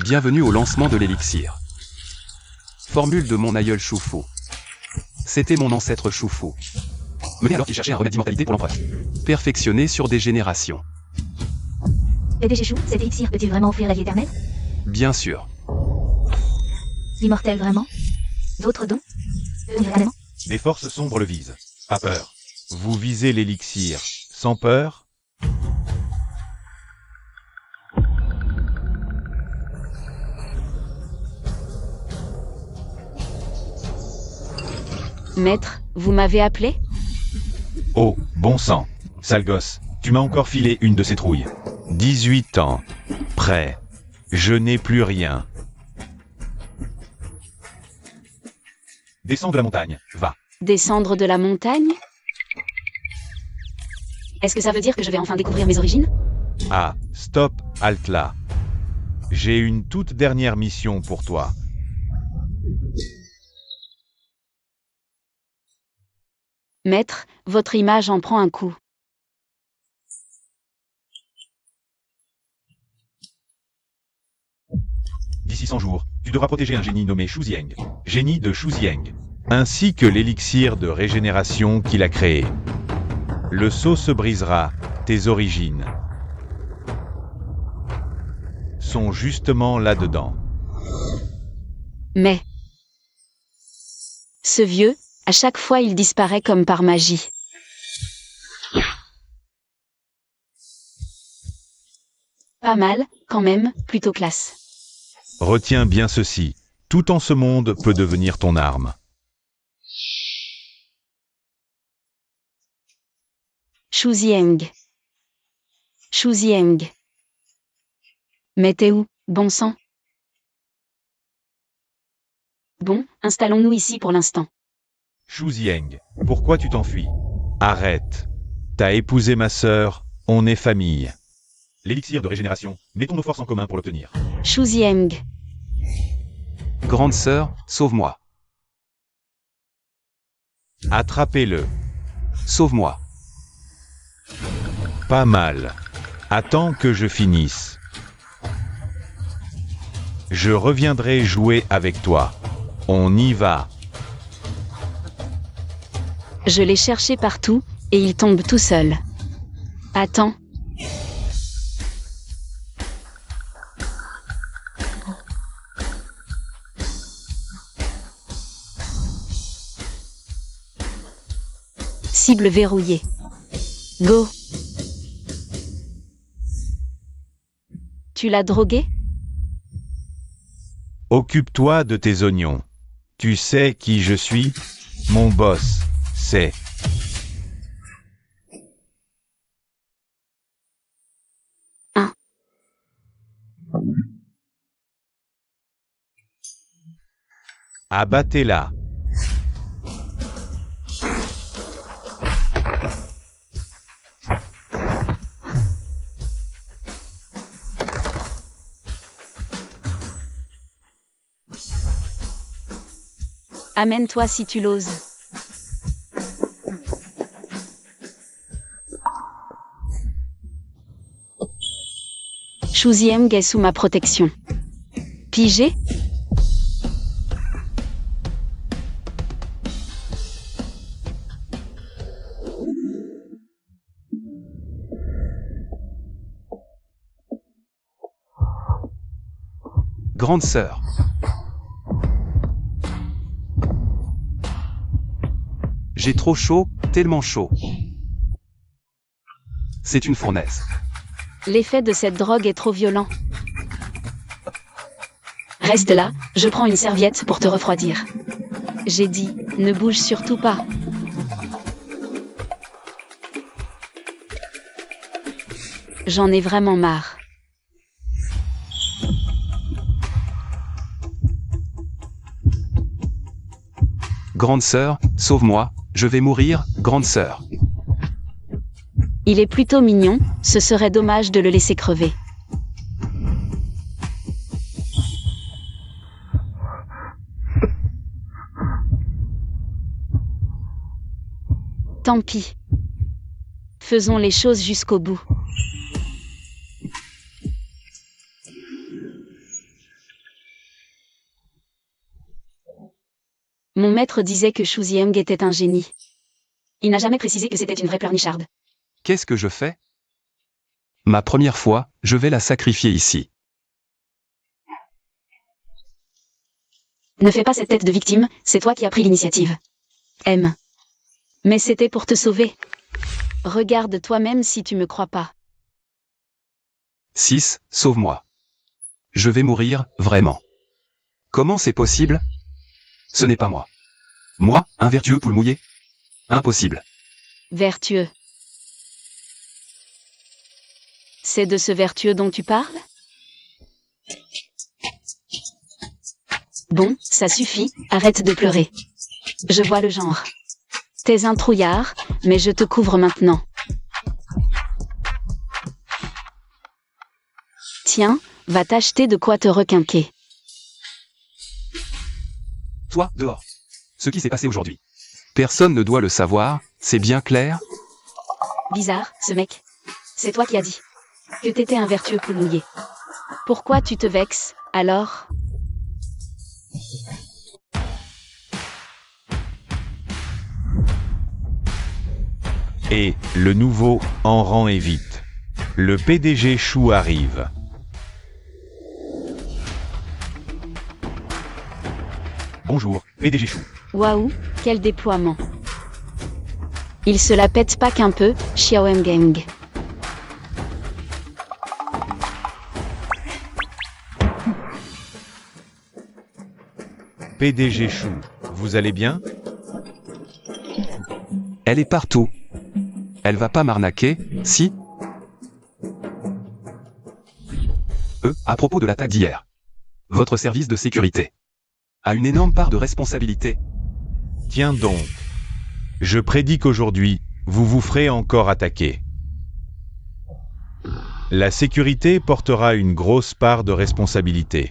Bienvenue au lancement de l'élixir. Formule de mon aïeul Choufou. C'était mon ancêtre Choufou. Mené alors qu'il cherchait un remède d'immortalité pour l'empereur. Perfectionné sur des générations. PDG Chou, cet élixir peut-il vraiment offrir la vie éternelle? Bien sûr. L'immortel vraiment? D'autres dons? Devenir éternellement? Les forces sombres le visent. Pas peur. Vous visez l'élixir. Sans peur? Maître, vous m'avez appelé? Oh, bon sang. Sale gosse, tu m'as encore filé une de ces trouilles. 18 ans. Prêt. Je n'ai plus rien. Descends de la montagne, va. Descendre de la montagne? Est-ce que ça veut dire que je vais enfin découvrir mes origines? Ah, stop, halte là. J'ai une toute dernière mission pour toi. Maître, votre image en prend un coup. D'ici 100 jours, tu devras protéger un génie nommé Shuzieng, génie de Shuzieng, ainsi que l'élixir de régénération qu'il a créé. Le sceau se brisera, tes origines sont justement là-dedans. Mais... ce vieux, à chaque fois il disparaît comme par magie. Pas mal, quand même, plutôt classe. Retiens bien ceci, tout en ce monde peut devenir ton arme. Shuzieng. Shuzieng. Mais t'es où, bon sang? Bon, installons-nous ici pour l'instant. Shuzieng, pourquoi tu t'enfuis? Arrête. T'as épousé ma sœur, on est famille. L'élixir de régénération, mettons nos forces en commun pour l'obtenir. Shuzieng. Grande sœur, sauve-moi. Attrapez-le. Sauve-moi. Pas mal. Attends que je finisse. Je reviendrai jouer avec toi. On y va. Je l'ai cherché partout, et il tombe tout seul. Attends. Cible verrouillée. Go. Tu l'as drogué? Occupe-toi de tes oignons. Tu sais qui je suis? Mon boss, c'est... Abattez-la. Amène-toi si tu l'oses. Shuzieng est sous ma protection. Pigé? Grande sœur. J'ai trop chaud, tellement chaud. C'est une fournaise. L'effet de cette drogue est trop violent. Reste là, je prends une serviette pour te refroidir. J'ai dit, ne bouge surtout pas. J'en ai vraiment marre. Grande sœur, sauve-moi, je vais mourir, grande sœur. Il est plutôt mignon, ce serait dommage de le laisser crever. Tant pis. Faisons les choses jusqu'au bout. Mon maître disait que Shu Xiang était un génie. Il n'a jamais précisé que c'était une vraie pleurnicharde. Qu'est-ce que je fais? Ma première fois, je vais la sacrifier ici. Ne fais pas cette tête de victime, c'est toi qui as pris l'initiative. M. Mais c'était pour te sauver. Regarde toi-même si tu me crois pas. 6. Sauve-moi. Je vais mourir, vraiment. Comment c'est possible? Ce n'est pas moi. Moi, un vertueux poule mouillé? Impossible. Vertueux. C'est de ce vertueux dont tu parles? Bon, ça suffit, arrête de pleurer. Je vois le genre. T'es un trouillard, mais je te couvre maintenant. Tiens, va t'acheter de quoi te requinquer. Toi, dehors. Ce qui s'est passé aujourd'hui. Personne ne doit le savoir, c'est bien clair? Bizarre, ce mec. C'est toi qui as dit que t'étais un vertueux poule mouillé. Pourquoi tu te vexes, alors? Et, le nouveau, en rang et vite. Le PDG Shu arrive. Bonjour, PDG Shu. Waouh, quel déploiement. Il se la pète pas qu'un peu, Xiaoengang. PDG Shu, vous allez bien? Elle est partout. Elle va pas m'arnaquer, si? À propos de l'attaque d'hier. Votre service de sécurité a une énorme part de responsabilité. Tiens donc. Je prédis qu'aujourd'hui, vous vous ferez encore attaquer. La sécurité portera une grosse part de responsabilité.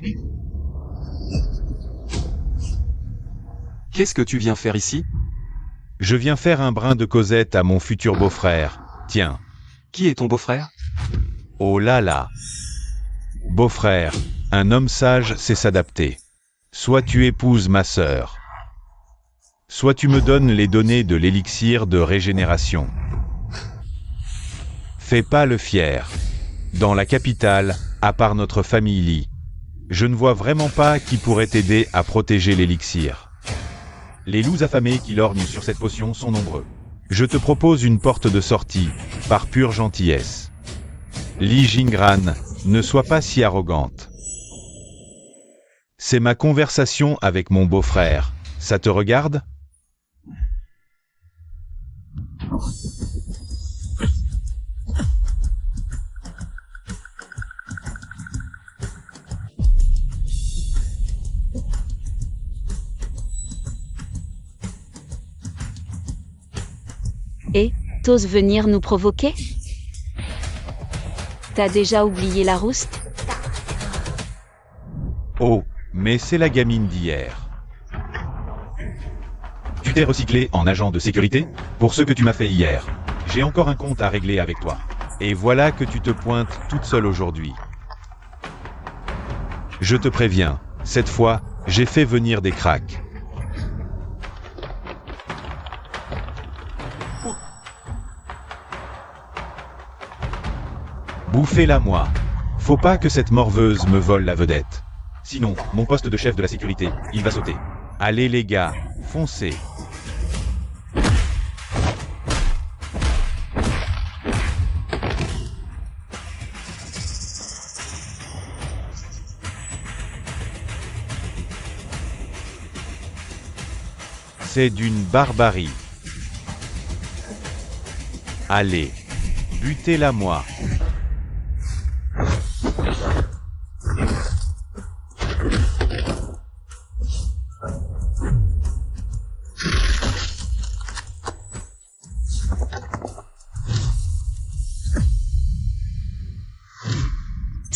Qu'est-ce que tu viens faire ici? Je viens faire un brin de causette à mon futur beau-frère. Tiens. Qui est ton beau-frère? Oh là là. Beau-frère, un homme sage sait s'adapter. Soit tu épouses ma sœur. Soit tu me donnes les données de l'élixir de régénération. Fais pas le fier. Dans la capitale, à part notre famille Li, je ne vois vraiment pas qui pourrait t'aider à protéger l'élixir. Les loups affamés qui lorgnent sur cette potion sont nombreux. Je te propose une porte de sortie, par pure gentillesse. Li Jingran, ne sois pas si arrogante. C'est ma conversation avec mon beau-frère. Ça te regarde? Et, t'oses venir nous provoquer? T'as déjà oublié la rouste? Oh, mais c'est la gamine d'hier. Tu t'es recyclé en agent de sécurité pour ce que tu m'as fait hier. J'ai encore un compte à régler avec toi. Et voilà que tu te pointes toute seule aujourd'hui. Je te préviens, cette fois, j'ai fait venir des cracks. Bouffez-la moi. Faut pas que cette morveuse me vole la vedette. Sinon, mon poste de chef de la sécurité, il va sauter. Allez les gars, foncez. C'est d'une barbarie. Allez, butez-la moi.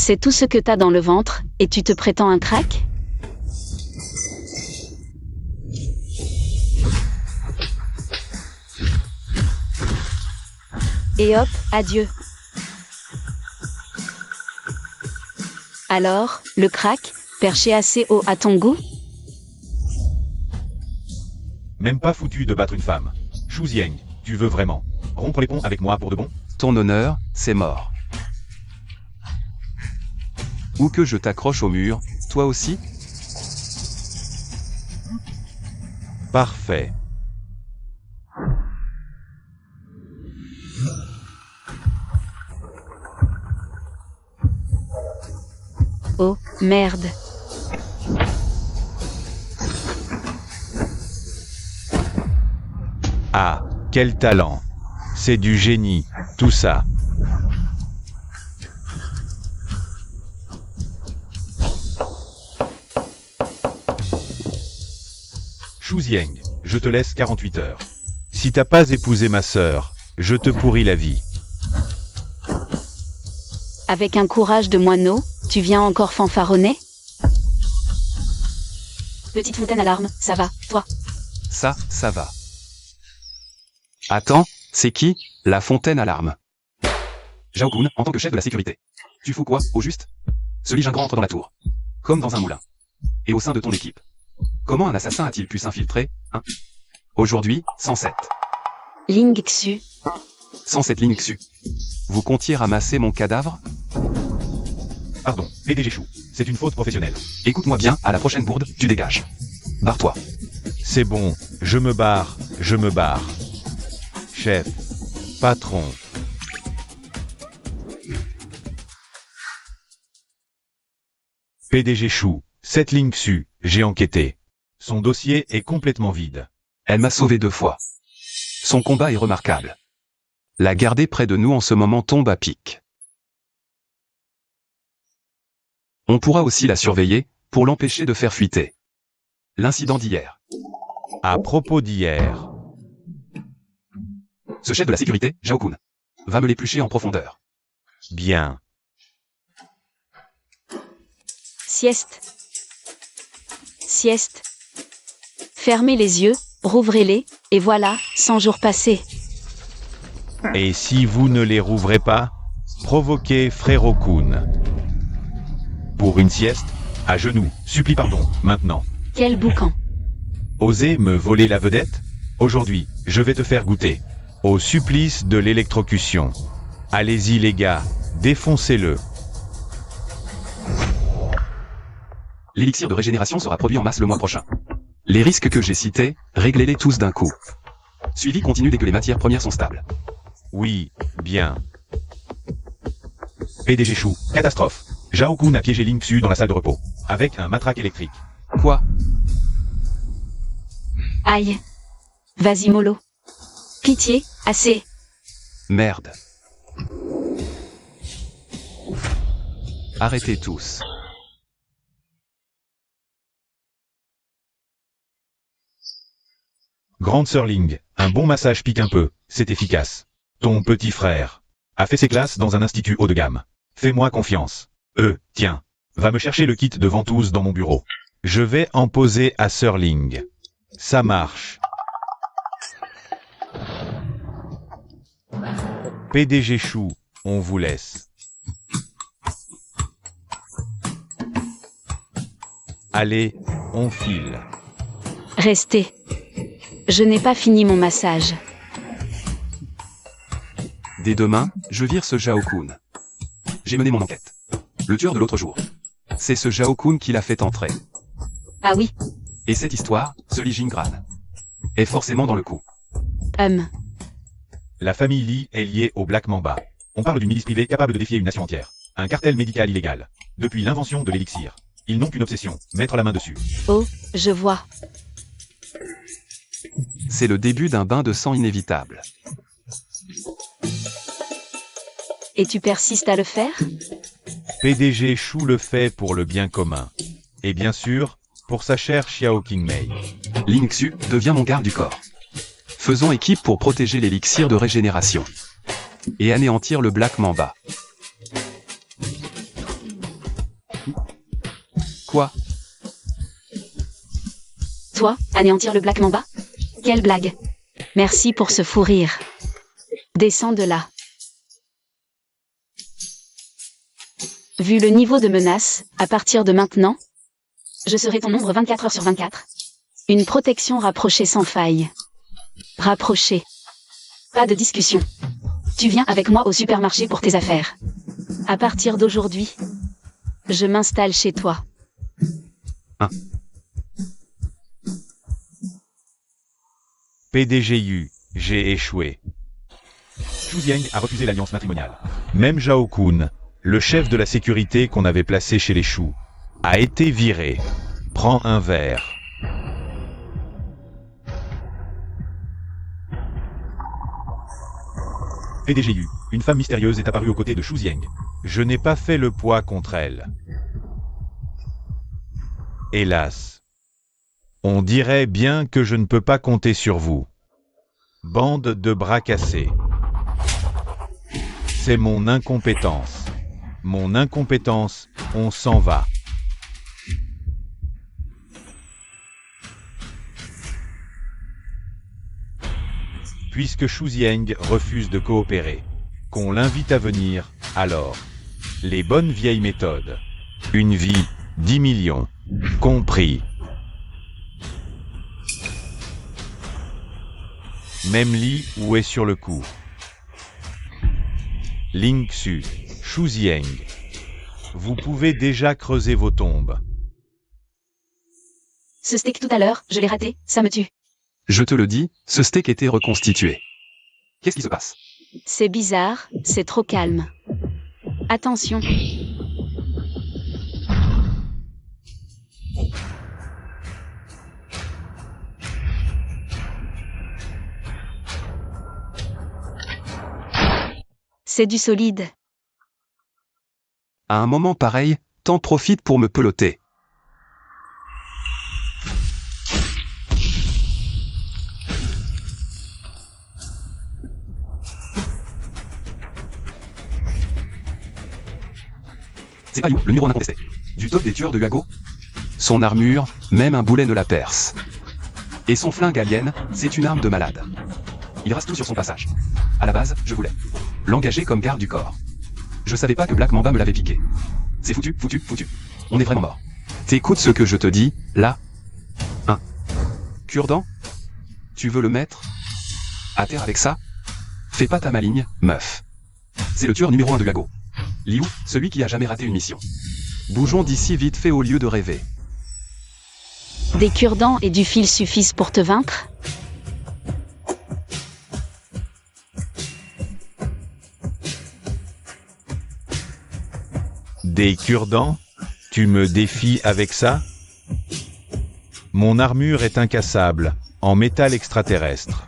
C'est tout ce que t'as dans le ventre, et tu te prétends un crack? Et hop, adieu. Alors, le crack, perché assez haut à ton goût? Même pas foutu de battre une femme. Shu Xiang, tu veux vraiment rompre les ponts avec moi pour de bon? Ton honneur, c'est mort. Ou que je t'accroche au mur, toi aussi? Parfait. Oh, merde. Ah, quel talent. C'est du génie, tout ça. Shu Xiang, je te laisse 48 heures. Si t'as pas épousé ma sœur, je te pourris la vie. Avec un courage de moineau, tu viens encore fanfaronner? Petite fontaine à larmes, ça va, toi. Ça va. Attends, c'est qui, la fontaine à larmes? Zhao Kun, en tant que chef de la sécurité. Tu fous quoi, au juste? Ce Ligingran entre dans la tour. Comme dans un moulin. Et au sein de ton équipe. Comment un assassin a-t-il pu s'infiltrer, hein? Aujourd'hui, 107. Ling Xu. 107 Ling Xu. Vous comptiez ramasser mon cadavre? Pardon, PDG Chou, c'est une faute professionnelle. Écoute-moi bien, à la prochaine bourde, tu dégages. Barre-toi. C'est bon, je me barre. Chef, patron. PDG Chou, cette Ling Xu, j'ai enquêté. Son dossier est complètement vide. Elle m'a sauvé 2 fois. Son combat est remarquable. La garder près de nous en ce moment tombe à pic. On pourra aussi la surveiller, pour l'empêcher de faire fuiter. L'incident d'hier. À propos d'hier, Ce chef de la sécurité, Zhao Kun, va me l'éplucher en profondeur. bien. Sieste. Sieste. Fermez les yeux, rouvrez-les, et voilà, 100 jours passés. Et si vous ne les rouvrez pas, provoquez Frérot Kun. Pour une sieste, à genoux, supplie pardon, maintenant. Quel boucan. Osez me voler la vedette? Aujourd'hui, je vais te faire goûter. Au supplice de l'électrocution. Allez-y les gars, défoncez-le. L'élixir de régénération sera produit en masse le mois prochain. Les risques que j'ai cités, réglez-les tous d'un coup. Suivi continu dès que les matières premières sont stables. Oui, bien. PDG Chou, catastrophe. Zhao Kun a piégé Ling Xu dans la salle de repos, avec un matraque électrique. Quoi? Aïe. Vas-y mollo. Pitié, assez. Merde. Arrêtez tous. Grande sœur Ling, un bon massage pique un peu, c'est efficace. Ton petit frère a fait ses classes dans un institut haut de gamme. Fais-moi confiance. Tiens, va me chercher le kit de ventouse dans mon bureau. Je vais en poser à sœur Ling. Ça marche. PDG Chou, on vous laisse. Allez, on file. Restez. Je n'ai pas fini mon massage. Dès demain, je vire ce Zhao Kun. J'ai mené mon enquête. Le tueur de l'autre jour. C'est ce Zhao Kun qui l'a fait entrer. Ah oui. Et cette histoire, ce Li Jingran, est forcément dans le coup. La famille Li est liée au Black Mamba. On parle d'une milice privée capable de défier une nation entière. Un cartel médical illégal. Depuis l'invention de l'élixir. Ils n'ont qu'une obsession, mettre la main dessus. Oh, je vois. C'est le début d'un bain de sang inévitable. Et tu persistes à le faire? PDG Chou le fait pour le bien commun. Et bien sûr, pour sa chère Xiao Qingmei. Ling Xu devient mon garde du corps. Faisons équipe pour protéger l'élixir de régénération. Et anéantir le Black Mamba. Toi, anéantir le Black Mamba? Quelle blague! Merci pour ce fou rire. Descends de là. Vu le niveau de menace, à partir de maintenant, Je serai ton ombre 24 heures sur 24. une protection rapprochée sans faille. Rapprochée. Pas de discussion. Tu viens avec moi au supermarché pour tes affaires. À partir d'aujourd'hui, je m'installe chez toi. PDGU, j'ai échoué. Xu Jiang a refusé l'alliance matrimoniale. Même Zhao Kun, le chef de la sécurité qu'on avait placé chez les Shu, a été viré. Prends un verre. PDGU, une femme mystérieuse est apparue aux côtés de Xu Jiang. Je n'ai pas fait le poids contre elle. Hélas. On dirait bien que je ne peux pas compter sur vous. Bande de bras cassés. C'est mon incompétence. Mon incompétence, on s'en va. Puisque Xu Jiang refuse de coopérer, qu'on l'invite à venir, alors. Les bonnes vieilles méthodes. Une vie, 10 millions. Compris. Même Li où est sur le coup. Ling Xu, Xu Jiang. Vous pouvez déjà creuser vos tombes. Ce steak tout à l'heure, je l'ai raté, ça me tue. Je te le dis, ce steak était reconstitué. Qu'est-ce qui se passe? C'est bizarre, c'est trop calme. Attention. C'est du solide. À un moment pareil, t'en profites pour me peloter. C'est pas You, le numéro 1 incontesté. Du top des tueurs de Huago. Son armure, même un boulet ne la perce. Et son flingue alien, c'est une arme de malade. Il rase tout sur son passage. À la base, je voulais l'engager comme garde du corps. Je savais pas que Black Mamba me l'avait piqué. C'est foutu, foutu, foutu. On est vraiment mort. T'écoutes ce que je te dis, là? Cure-dent? Tu veux le mettre à terre avec ça? Fais pas ta maligne, meuf. C'est le tueur numéro 1 de Huago. Liu, celui qui a jamais raté une mission. Bougeons d'ici vite fait au lieu de rêver. Des cure-dents et du fil suffisent pour te vaincre? Des cure-dents? Tu me défies avec ça? Mon armure est incassable, en métal extraterrestre.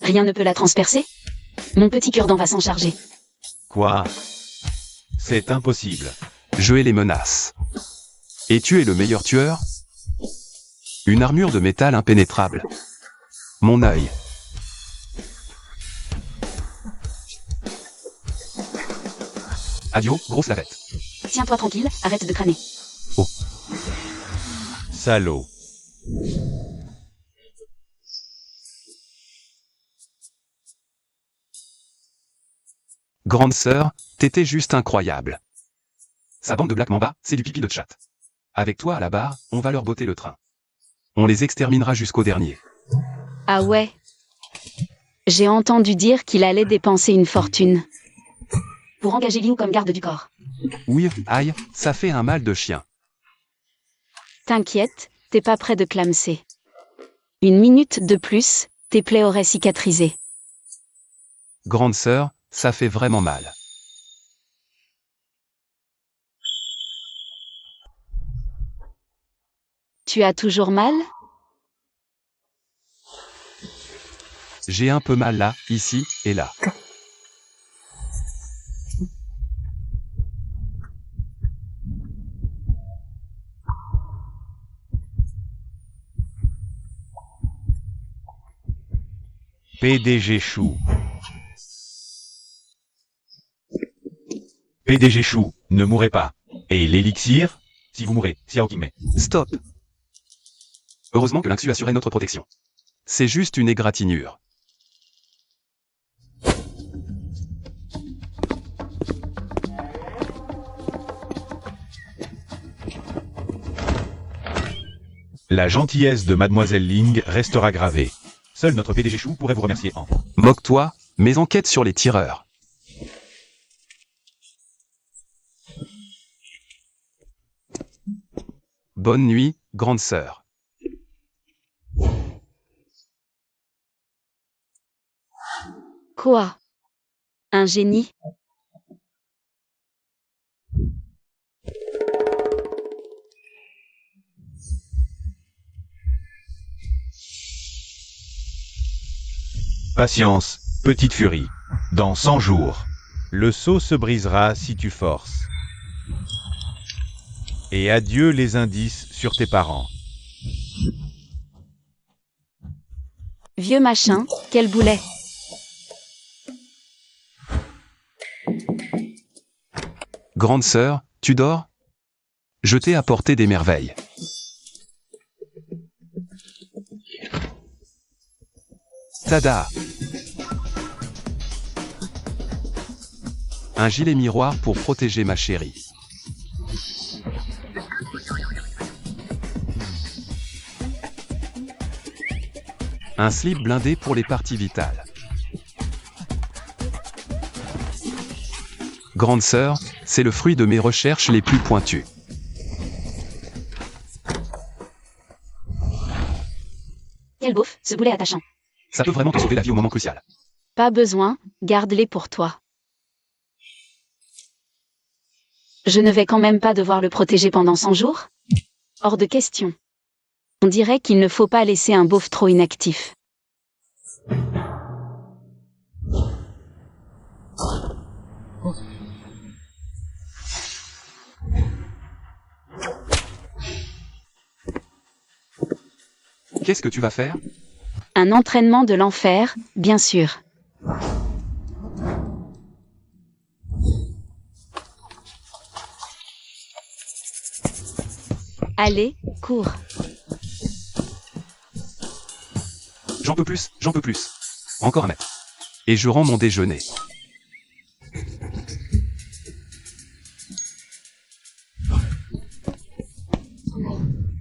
Rien ne peut la transpercer? Mon petit cure-dent va s'en charger. Quoi? C'est impossible. Je hais les menaces. Et tu es le meilleur tueur? Une armure de métal impénétrable. Mon œil. Adio, grosse lavette. Tiens-toi tranquille, arrête de crâner. Salaud. Grande sœur, t'étais juste incroyable. Sa bande de Black Mamba, c'est du pipi de chat. Avec toi à la barre, on va leur botter le train. On les exterminera jusqu'au dernier. Ah ouais. J'ai entendu dire qu'il allait dépenser une fortune. Pour engager Liu comme garde du corps. Oui, aïe, ça fait un mal de chien. T'inquiète, t'es pas près de clamser. Une minute de plus, tes plaies auraient cicatrisé. Grande sœur, ça fait vraiment mal. Tu as toujours mal? J'ai un peu mal là, ici, et là. PDG Chou. PDG Chou, ne mourrez pas. Et l'élixir? Si vous mourrez, Xiaokime. Stop. Heureusement que Lynxu assurait notre protection. C'est juste une égratignure. La gentillesse de Mademoiselle Ling restera gravée. Seul notre PDG Chou pourrait vous remercier en... Moque-toi, mes enquêtes sur les tireurs. Bonne nuit, grande sœur. Quoi? Un génie? Patience, petite furie. Dans 100 jours, le sceau se brisera si tu forces. Et adieu les indices sur tes parents. Vieux machin, quel boulet. Grande sœur, tu dors? Je t'ai apporté des merveilles. Tada! Un gilet miroir pour protéger ma chérie. Un slip blindé pour les parties vitales. Grande sœur, c'est le fruit de mes recherches les plus pointues. Quel beauf, ce boulet attachant. Ça peut vraiment te sauver la vie au moment crucial. Pas besoin, garde-les pour toi. Je ne vais quand même pas devoir le protéger pendant 100 jours? Hors de question. On dirait qu'il ne faut pas laisser un beauf trop inactif. Qu'est-ce que tu vas faire? Un entraînement de l'enfer, bien sûr. Allez, cours. J'en peux plus, j'en peux plus. Encore un mètre. Et je rends mon déjeuner.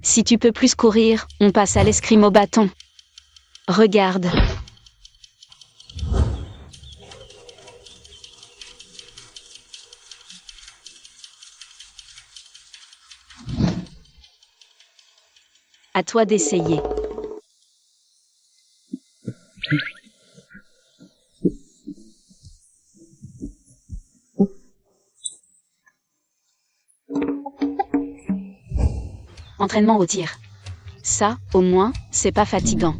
Si tu peux plus courir, on passe à l'escrime au bâton. Regarde. À toi d'essayer. Entraînement au tir. Ça, au moins, c'est pas fatigant.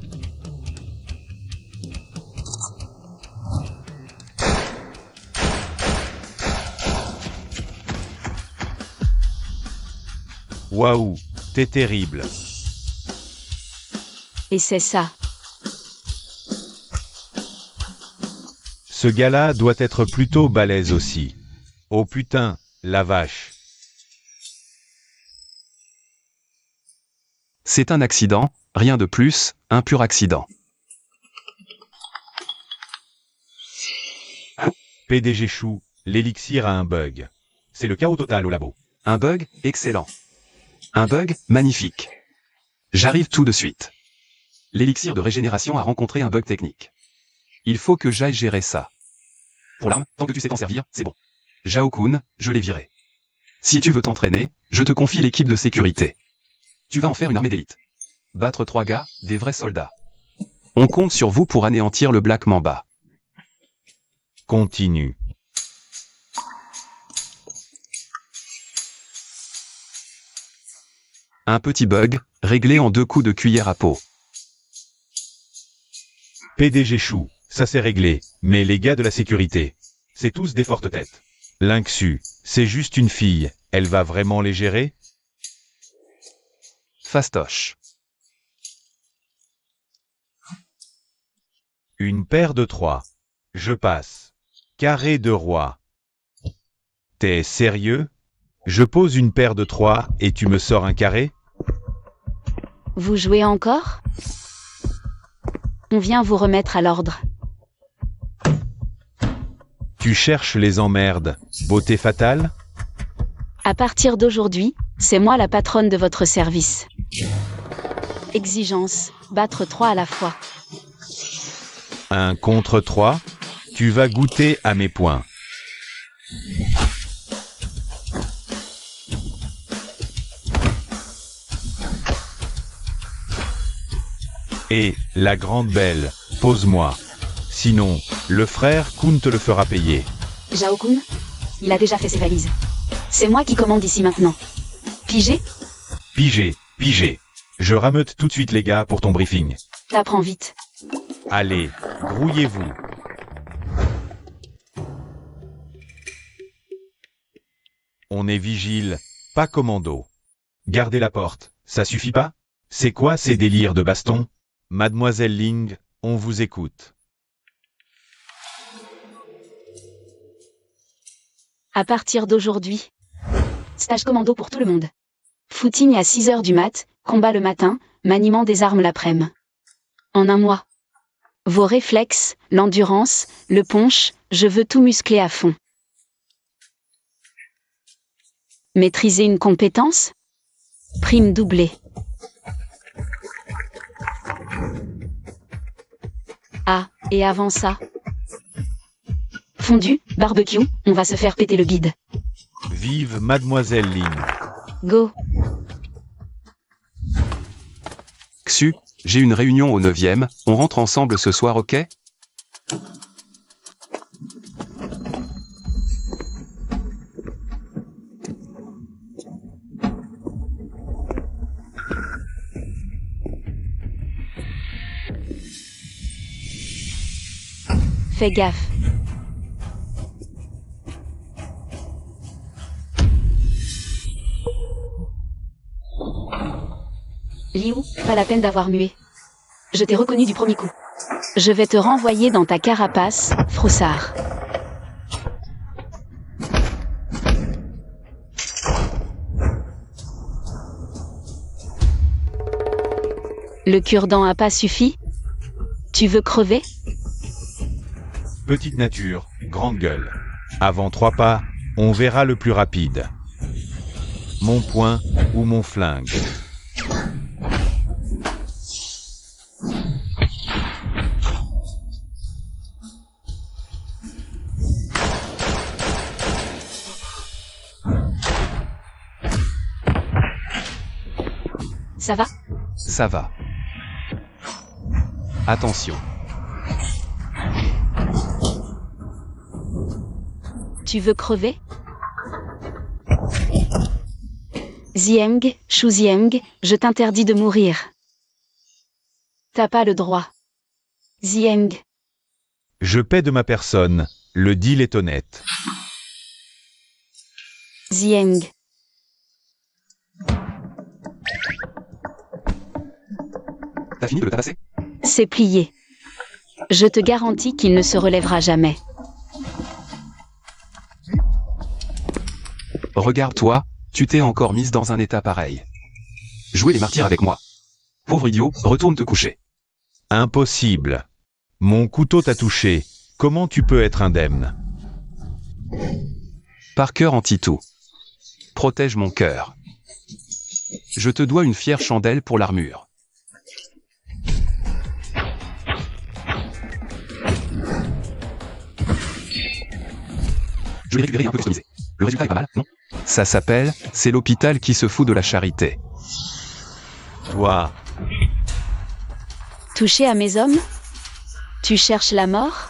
Waouh, t'es terrible. Et c'est ça. Ce gars-là doit être plutôt balèze aussi. Oh putain, la vache. C'est un accident, rien de plus, un pur accident. PDG Chou, l'élixir a un bug. C'est le chaos total au labo. Un bug, excellent. Un bug, magnifique. J'arrive tout de suite. L'élixir de régénération a rencontré un bug technique. Il faut que j'aille gérer ça. Pour l'arme, tant que tu sais t'en servir, c'est bon. Zhao-kun, je l'ai viré. Si tu veux t'entraîner, je te confie l'équipe de sécurité. Tu vas en faire une armée d'élite. Battre 3 gars, des vrais soldats. On compte sur vous pour anéantir le Black Mamba. Continue. Un petit bug, réglé en 2 coups de cuillère à peau. PDG Chou, ça c'est réglé, mais les gars de la sécurité, c'est tous des fortes têtes. Lynxu, c'est juste une fille, elle va vraiment les gérer? Fastoche. Une paire de 3. Je passe. Carré de roi. T'es sérieux? Je pose une paire de 3 et tu me sors un carré? Vous jouez encore? On vient vous remettre à l'ordre. Tu cherches les emmerdes, beauté fatale? À partir d'aujourd'hui, c'est moi la patronne de votre service. Exigence, battre 3 à la fois. 1 contre 3? Tu vas goûter à mes points. Et, la grande belle, pose-moi. Sinon, le frère Kun te le fera payer. Jao-kun? Il a déjà fait ses valises. C'est moi qui commande ici maintenant. Pigé? Pigé, pigé. Je rameute tout de suite les gars pour ton briefing. T'apprends vite. Allez, grouillez-vous. On est vigile, pas commando. Gardez la porte, ça suffit pas? C'est quoi ces délires de baston? Mademoiselle Ling, on vous écoute. À partir d'aujourd'hui, Stage commando pour tout le monde. footing à 6h du mat, combat le matin, maniement des armes l'après-midi. En un mois. Vos réflexes, l'endurance, le punch, je veux tout muscler à fond. Maîtriser une compétence? Prime doublée. Ah, et avant ça? Fondu, barbecue, on va se faire péter le bide. Vive Mademoiselle Ling. Go. Xu, j'ai une réunion au 9e, on rentre ensemble ce soir, ok? Fais gaffe. Liu, pas la peine d'avoir mué. Je t'ai reconnu du premier coup. Je vais te renvoyer dans ta carapace, froussard. Le cure-dent a pas suffi? Tu veux crever? Petite nature, grande gueule. Avant 3 pas, on verra le plus rapide. Mon poing ou mon flingue. Ça va? Ça va. Attention. Tu veux crever? Zieng, Shu Zieng, je t'interdis de mourir. T'as pas le droit. Zieng, Je paie de ma personne, le deal est honnête. Zieng, T'as fini de le tabasser? c'est plié. Je te garantis qu'il ne se relèvera jamais. Regarde-toi, tu t'es encore mise dans un état pareil. Jouez les martyrs avec moi. Pauvre idiot, retourne te coucher. Impossible. Mon couteau t'a touché, comment tu peux être indemne? Par cœur anti-tout. Protège mon cœur. Je te dois une fière chandelle pour l'armure. Je l'ai récupéré un peu customisé. Le résultat est pas mal, non? Ça s'appelle, c'est l'hôpital qui se fout de la charité. Toi, Touché à mes hommes? Tu cherches la mort?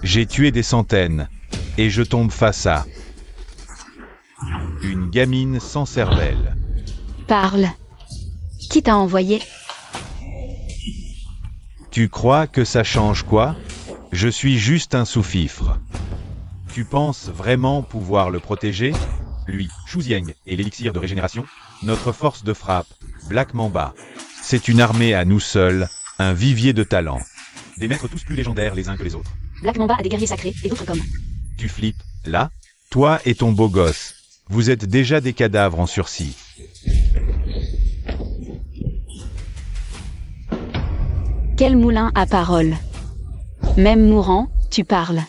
j'ai tué des centaines, et je tombe face à une gamine sans cervelle. Parle. Qui t'a envoyé? Tu crois que ça change quoi? Je suis juste un sous-fifre. Tu penses vraiment pouvoir le protéger? Lui, Shu Zieng, et l'élixir de régénération? Notre force de frappe, Black Mamba. C'est une armée à nous seuls, Un vivier de talents. Des maîtres tous plus légendaires les uns que les autres. Black Mamba a des guerriers sacrés et d'autres comme. Tu flippes, là? Toi et ton beau gosse. Vous êtes déjà des cadavres en sursis. Quel moulin à parole. Même mourant, tu parles.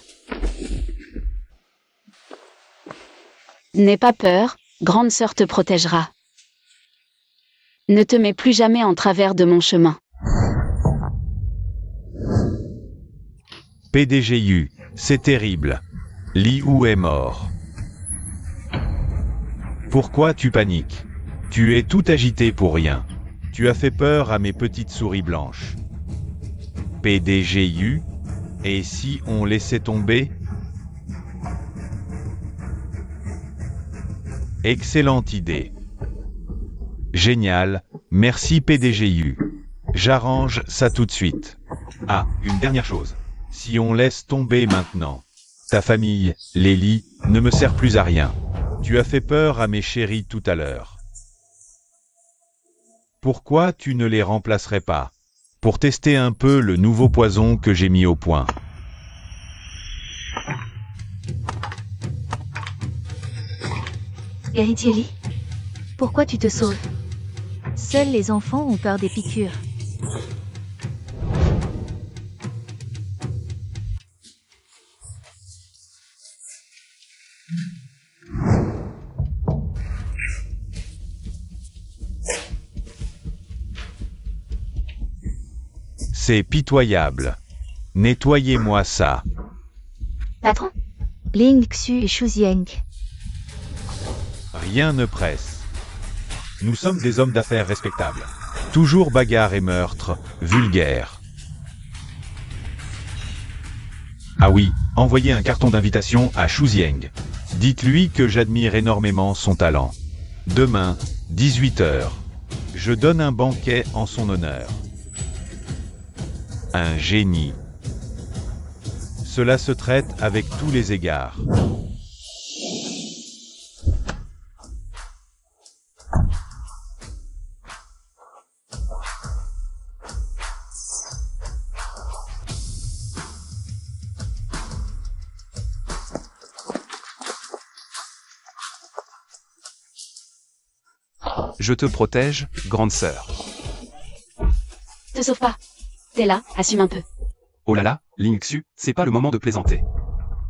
N'aie pas peur, grande sœur te protégera. Ne te mets plus jamais en travers de mon chemin. PDGU, c'est terrible. Liu est mort. Pourquoi tu paniques? Tu es tout agité pour rien. Tu as fait peur à mes petites souris blanches. PDGU, et si on laissait tomber? Excellente idée. Génial, merci PDGU. J'arrange ça tout de suite. Ah, une dernière chose. Si on laisse tomber maintenant, ta famille, Lélie, ne me sert plus à rien. Tu as fait peur à mes chéris tout à l'heure. Pourquoi tu ne les remplacerais pas? Pour tester un peu le nouveau poison que j'ai mis au point. Héritier Lee, pourquoi tu te sauves? Seuls les enfants ont peur des piqûres. C'est pitoyable. Nettoyez-moi ça. Patron, Ling Xu et Shu Zieng. Rien ne presse. Nous sommes des hommes d'affaires respectables. Toujours bagarre et meurtre, vulgaire. Ah oui, envoyez un carton d'invitation à Shu Zieng. Dites-lui que j'admire énormément son talent. Demain, 18h, je donne un banquet en son honneur. Un génie. Cela se traite avec tous les égards. Je te protège, grande sœur. Te sauve pas. T'es là, assume un peu. Oh là là, Ling Xu, c'est pas le moment de plaisanter.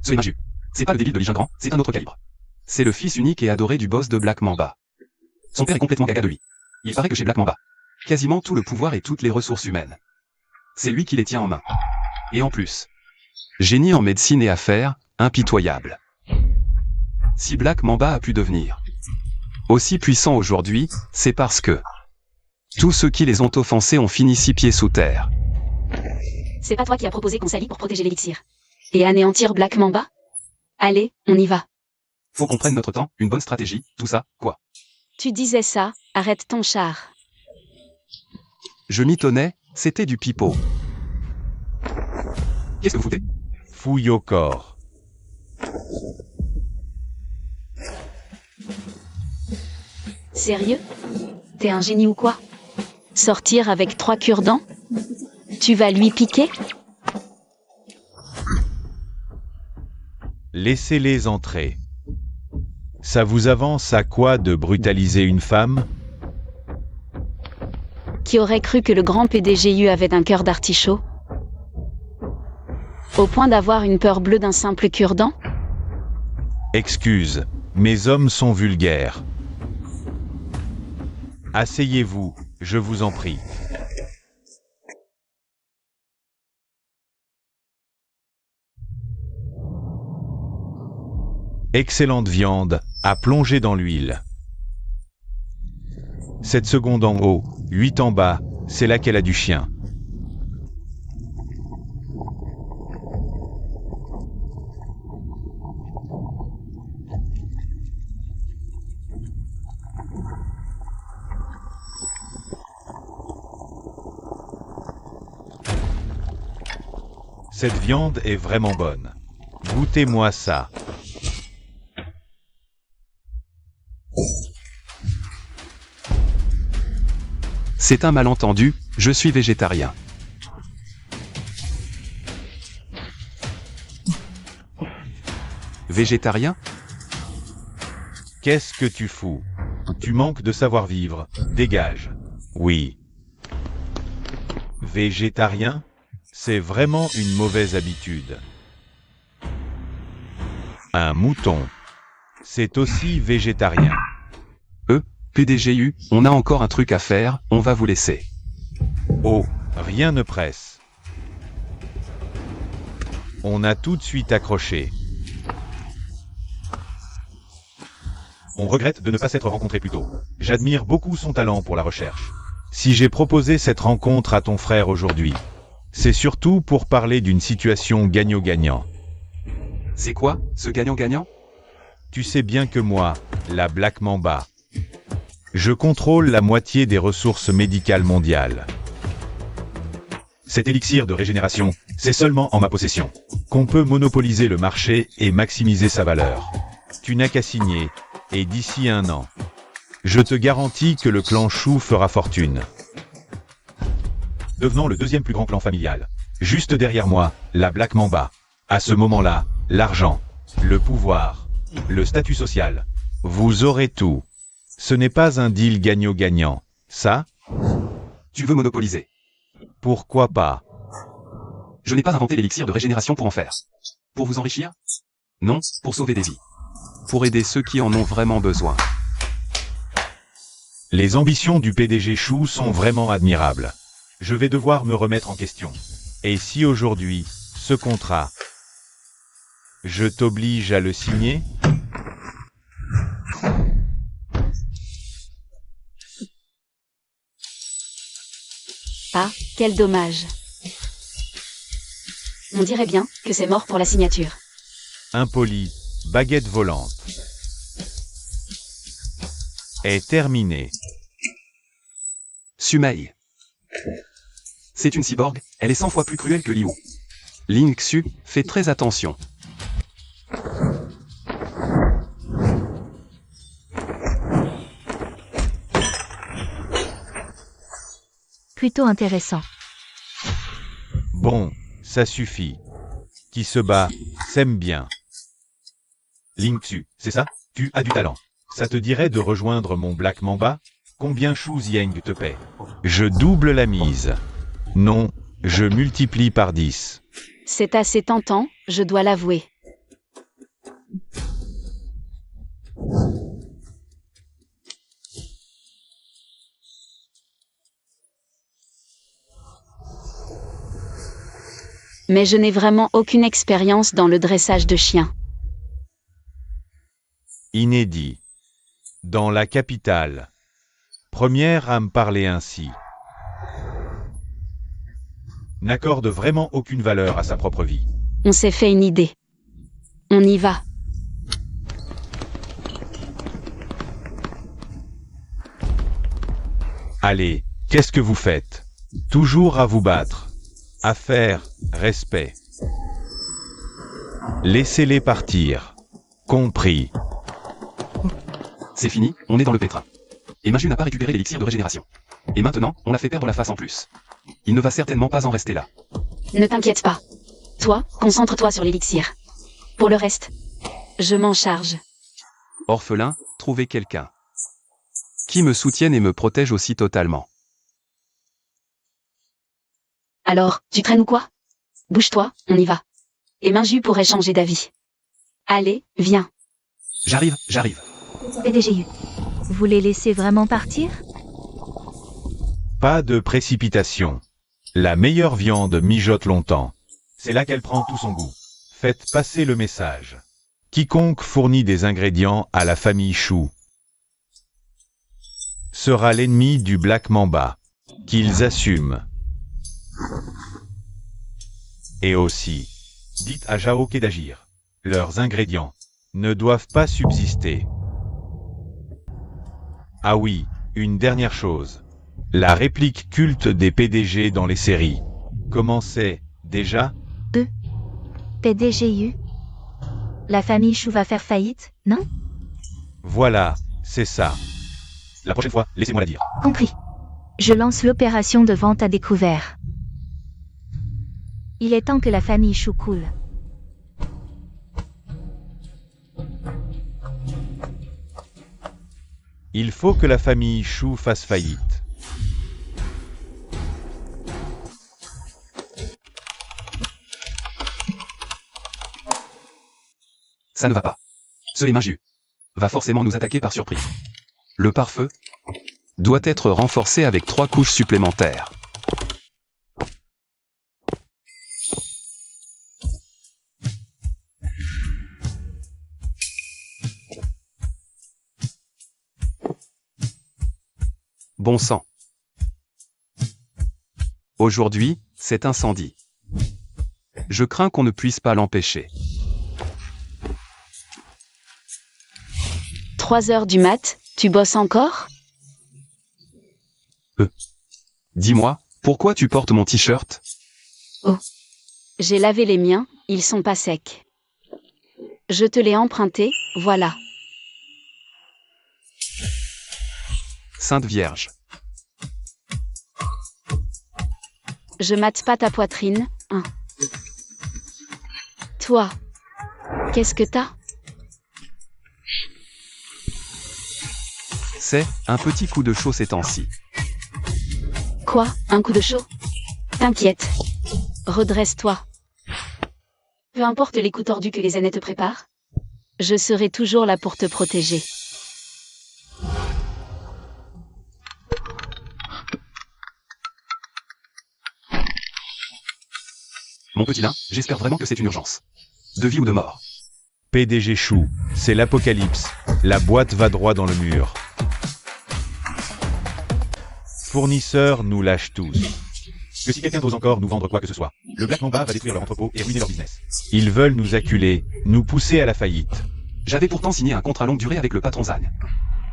Ce Maju, c'est pas le débile de Li Jingrang, c'est un autre calibre. C'est le fils unique et adoré du boss de Black Mamba. Son père est complètement gaga de lui. Il paraît que chez Black Mamba, quasiment tout le pouvoir et toutes les ressources humaines. C'est lui qui les tient en main. Et en plus, génie en médecine et affaires, impitoyable. Si Black Mamba a pu devenir aussi puissant aujourd'hui, c'est parce que tous ceux qui les ont offensés ont fini 6 pieds sous terre. C'est pas toi qui as proposé qu'on s'allie pour protéger l'élixir. Et anéantir Black Mamba? Allez, on y va. Faut qu'on prenne notre temps, une bonne stratégie, tout ça, quoi. Tu disais ça, arrête ton char. Je m'y tenais, c'était du pipeau. Qu'est-ce que vous foutez? Fouille au corps. Sérieux? T'es un génie ou quoi? Sortir avec 3 cure-dents? Tu vas lui piquer? Laissez-les entrer. Ça vous avance à quoi de brutaliser une femme? Qui aurait cru que le grand PDGU avait un cœur d'artichaut? Au point d'avoir une peur bleue d'un simple cure-dent? Excuse, mes hommes sont vulgaires. Asseyez-vous, je vous en prie. Excellente viande, à plonger dans l'huile. 7 secondes en haut, 8 en bas, c'est là qu'elle a du chien. Cette viande est vraiment bonne. Goûtez-moi ça. C'est un malentendu, je suis végétarien. Végétarien? Qu'est-ce que tu fous? Tu manques de savoir-vivre, dégage. Oui. Végétarien? C'est vraiment une mauvaise habitude. Un mouton. C'est aussi végétarien. PDGU, on a encore un truc à faire, on va vous laisser. Oh, rien ne presse. On a tout de suite accroché. On regrette de ne pas s'être rencontrés plus tôt. J'admire beaucoup son talent pour la recherche. Si j'ai proposé cette rencontre à ton frère aujourd'hui, c'est surtout pour parler d'une situation gagnant-gagnant. C'est quoi, ce gagnant-gagnant? Tu sais bien que moi, la Black Mamba, je contrôle la moitié des ressources médicales mondiales. Cet élixir de régénération, c'est seulement en ma possession qu'on peut monopoliser le marché et maximiser sa valeur. Tu n'as qu'à signer, et d'ici 1 an, je te garantis que le clan Chou fera fortune. Devenant le 2e plus grand clan familial. Juste derrière moi, la Black Mamba. À ce moment-là, l'argent, le pouvoir, le statut social. Vous aurez tout. Ce n'est pas un deal gagnant-gagnant. Ça? Tu veux monopoliser? Pourquoi pas? Je n'ai pas inventé l'élixir de régénération pour en faire. Pour vous enrichir? Non, pour sauver des vies. Pour aider ceux qui en ont vraiment besoin. Les ambitions du PDG Chou sont vraiment admirables. Je vais devoir me remettre en question. Et si aujourd'hui, ce contrat, je t'oblige à le signer? Ah, quel dommage. On dirait bien que c'est mort pour la signature. Impoli, baguette volante. Est terminé. Sumei. C'est une cyborg, elle est 100 fois plus cruelle que Liu. Ling Xu, fais très attention. Plutôt intéressant. Bon, ça suffit. Qui se bat, s'aime bien. Ling Xu, c'est ça? Tu as du talent. Ça te dirait de rejoindre mon Black Mamba? Combien Shu Zieng te paie? Je double la mise. Non, je multiplie par 10. C'est assez tentant, je dois l'avouer. Mais je n'ai vraiment aucune expérience dans le dressage de chiens. Inédit. Dans la capitale. Première à me parler ainsi. N'accorde vraiment aucune valeur à sa propre vie. On s'est fait une idée. On y va. Allez, qu'est-ce que vous faites? Toujours à vous battre. Affaire, respect. Laissez-les partir. Compris. C'est fini, on est dans le pétrin. Et Maju n'a pas récupéré l'élixir de régénération. Et maintenant, on l'a fait perdre la face en plus. Il ne va certainement pas en rester là. Ne t'inquiète pas. Toi, concentre-toi sur l'élixir. Pour le reste, je m'en charge. Orphelin, trouvez quelqu'un. Qui me soutienne et me protège aussi totalement. Alors, tu traînes ou quoi? Bouge-toi, on y va. Et Maju pourrait changer d'avis. Allez, viens. J'arrive. PDGU. Vous les laissez vraiment partir? Pas de précipitation. La meilleure viande mijote longtemps. C'est là qu'elle prend tout son goût. Faites passer le message. Quiconque fournit des ingrédients à la famille Chou sera l'ennemi du Black Mamba. Qu'ils assument. Et aussi, dites à Jaoke d'agir. Leurs ingrédients ne doivent pas subsister. Ah oui, une dernière chose. La réplique culte des PDG dans les séries. Comment c'est, déjà? PDGU. La famille Chou va faire faillite, non? Voilà, c'est ça. La prochaine fois, laissez-moi la dire. Compris. Je lance l'opération de vente à découvert. Il est temps que la famille Chou coule. Il faut que la famille Chou fasse faillite. Ça ne va pas. Ce Eminju va forcément nous attaquer par surprise. Le pare-feu doit être renforcé avec 3 couches supplémentaires. Bon sang. Aujourd'hui, cet incendie. Je crains qu'on ne puisse pas l'empêcher. 3 heures du mat, tu bosses encore? Dis-moi, pourquoi tu portes mon t-shirt? J'ai lavé les miens, ils sont pas secs. Je te l'ai emprunté, voilà. Sainte Vierge. Je mate pas ta poitrine, hein. Toi, qu'est-ce que t'as? C'est un petit coup de chaud ces temps-ci. Quoi, un coup de chaud? T'inquiète. Redresse-toi. Peu importe les coups tordus que les années te préparent, je serai toujours là pour te protéger. Mon petit nain, j'espère vraiment que c'est une urgence. De vie ou de mort. PDG Chou, c'est l'apocalypse. La boîte va droit dans le mur. Fournisseurs nous lâchent tous. Que si quelqu'un ose encore nous vendre quoi que ce soit, le Black Mamba va détruire leur entrepôt et ruiner leur business. Ils veulent nous acculer, nous pousser à la faillite. J'avais pourtant signé un contrat longue durée avec le patron Zan.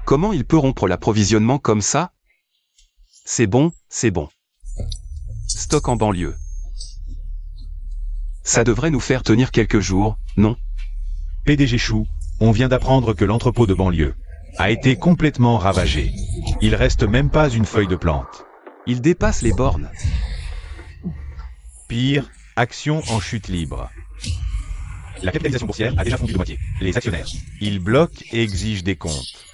Comment il peut rompre l'approvisionnement comme ça? C'est bon, c'est bon. Stock en banlieue. Ça devrait nous faire tenir quelques jours, non? PDG Chou, on vient d'apprendre que l'entrepôt de banlieue a été complètement ravagé. Il reste même pas une feuille de plante. Il dépasse les bornes. Pire, action en chute libre. La capitalisation boursière a déjà fondu de moitié. Les actionnaires. Ils bloquent et exigent des comptes.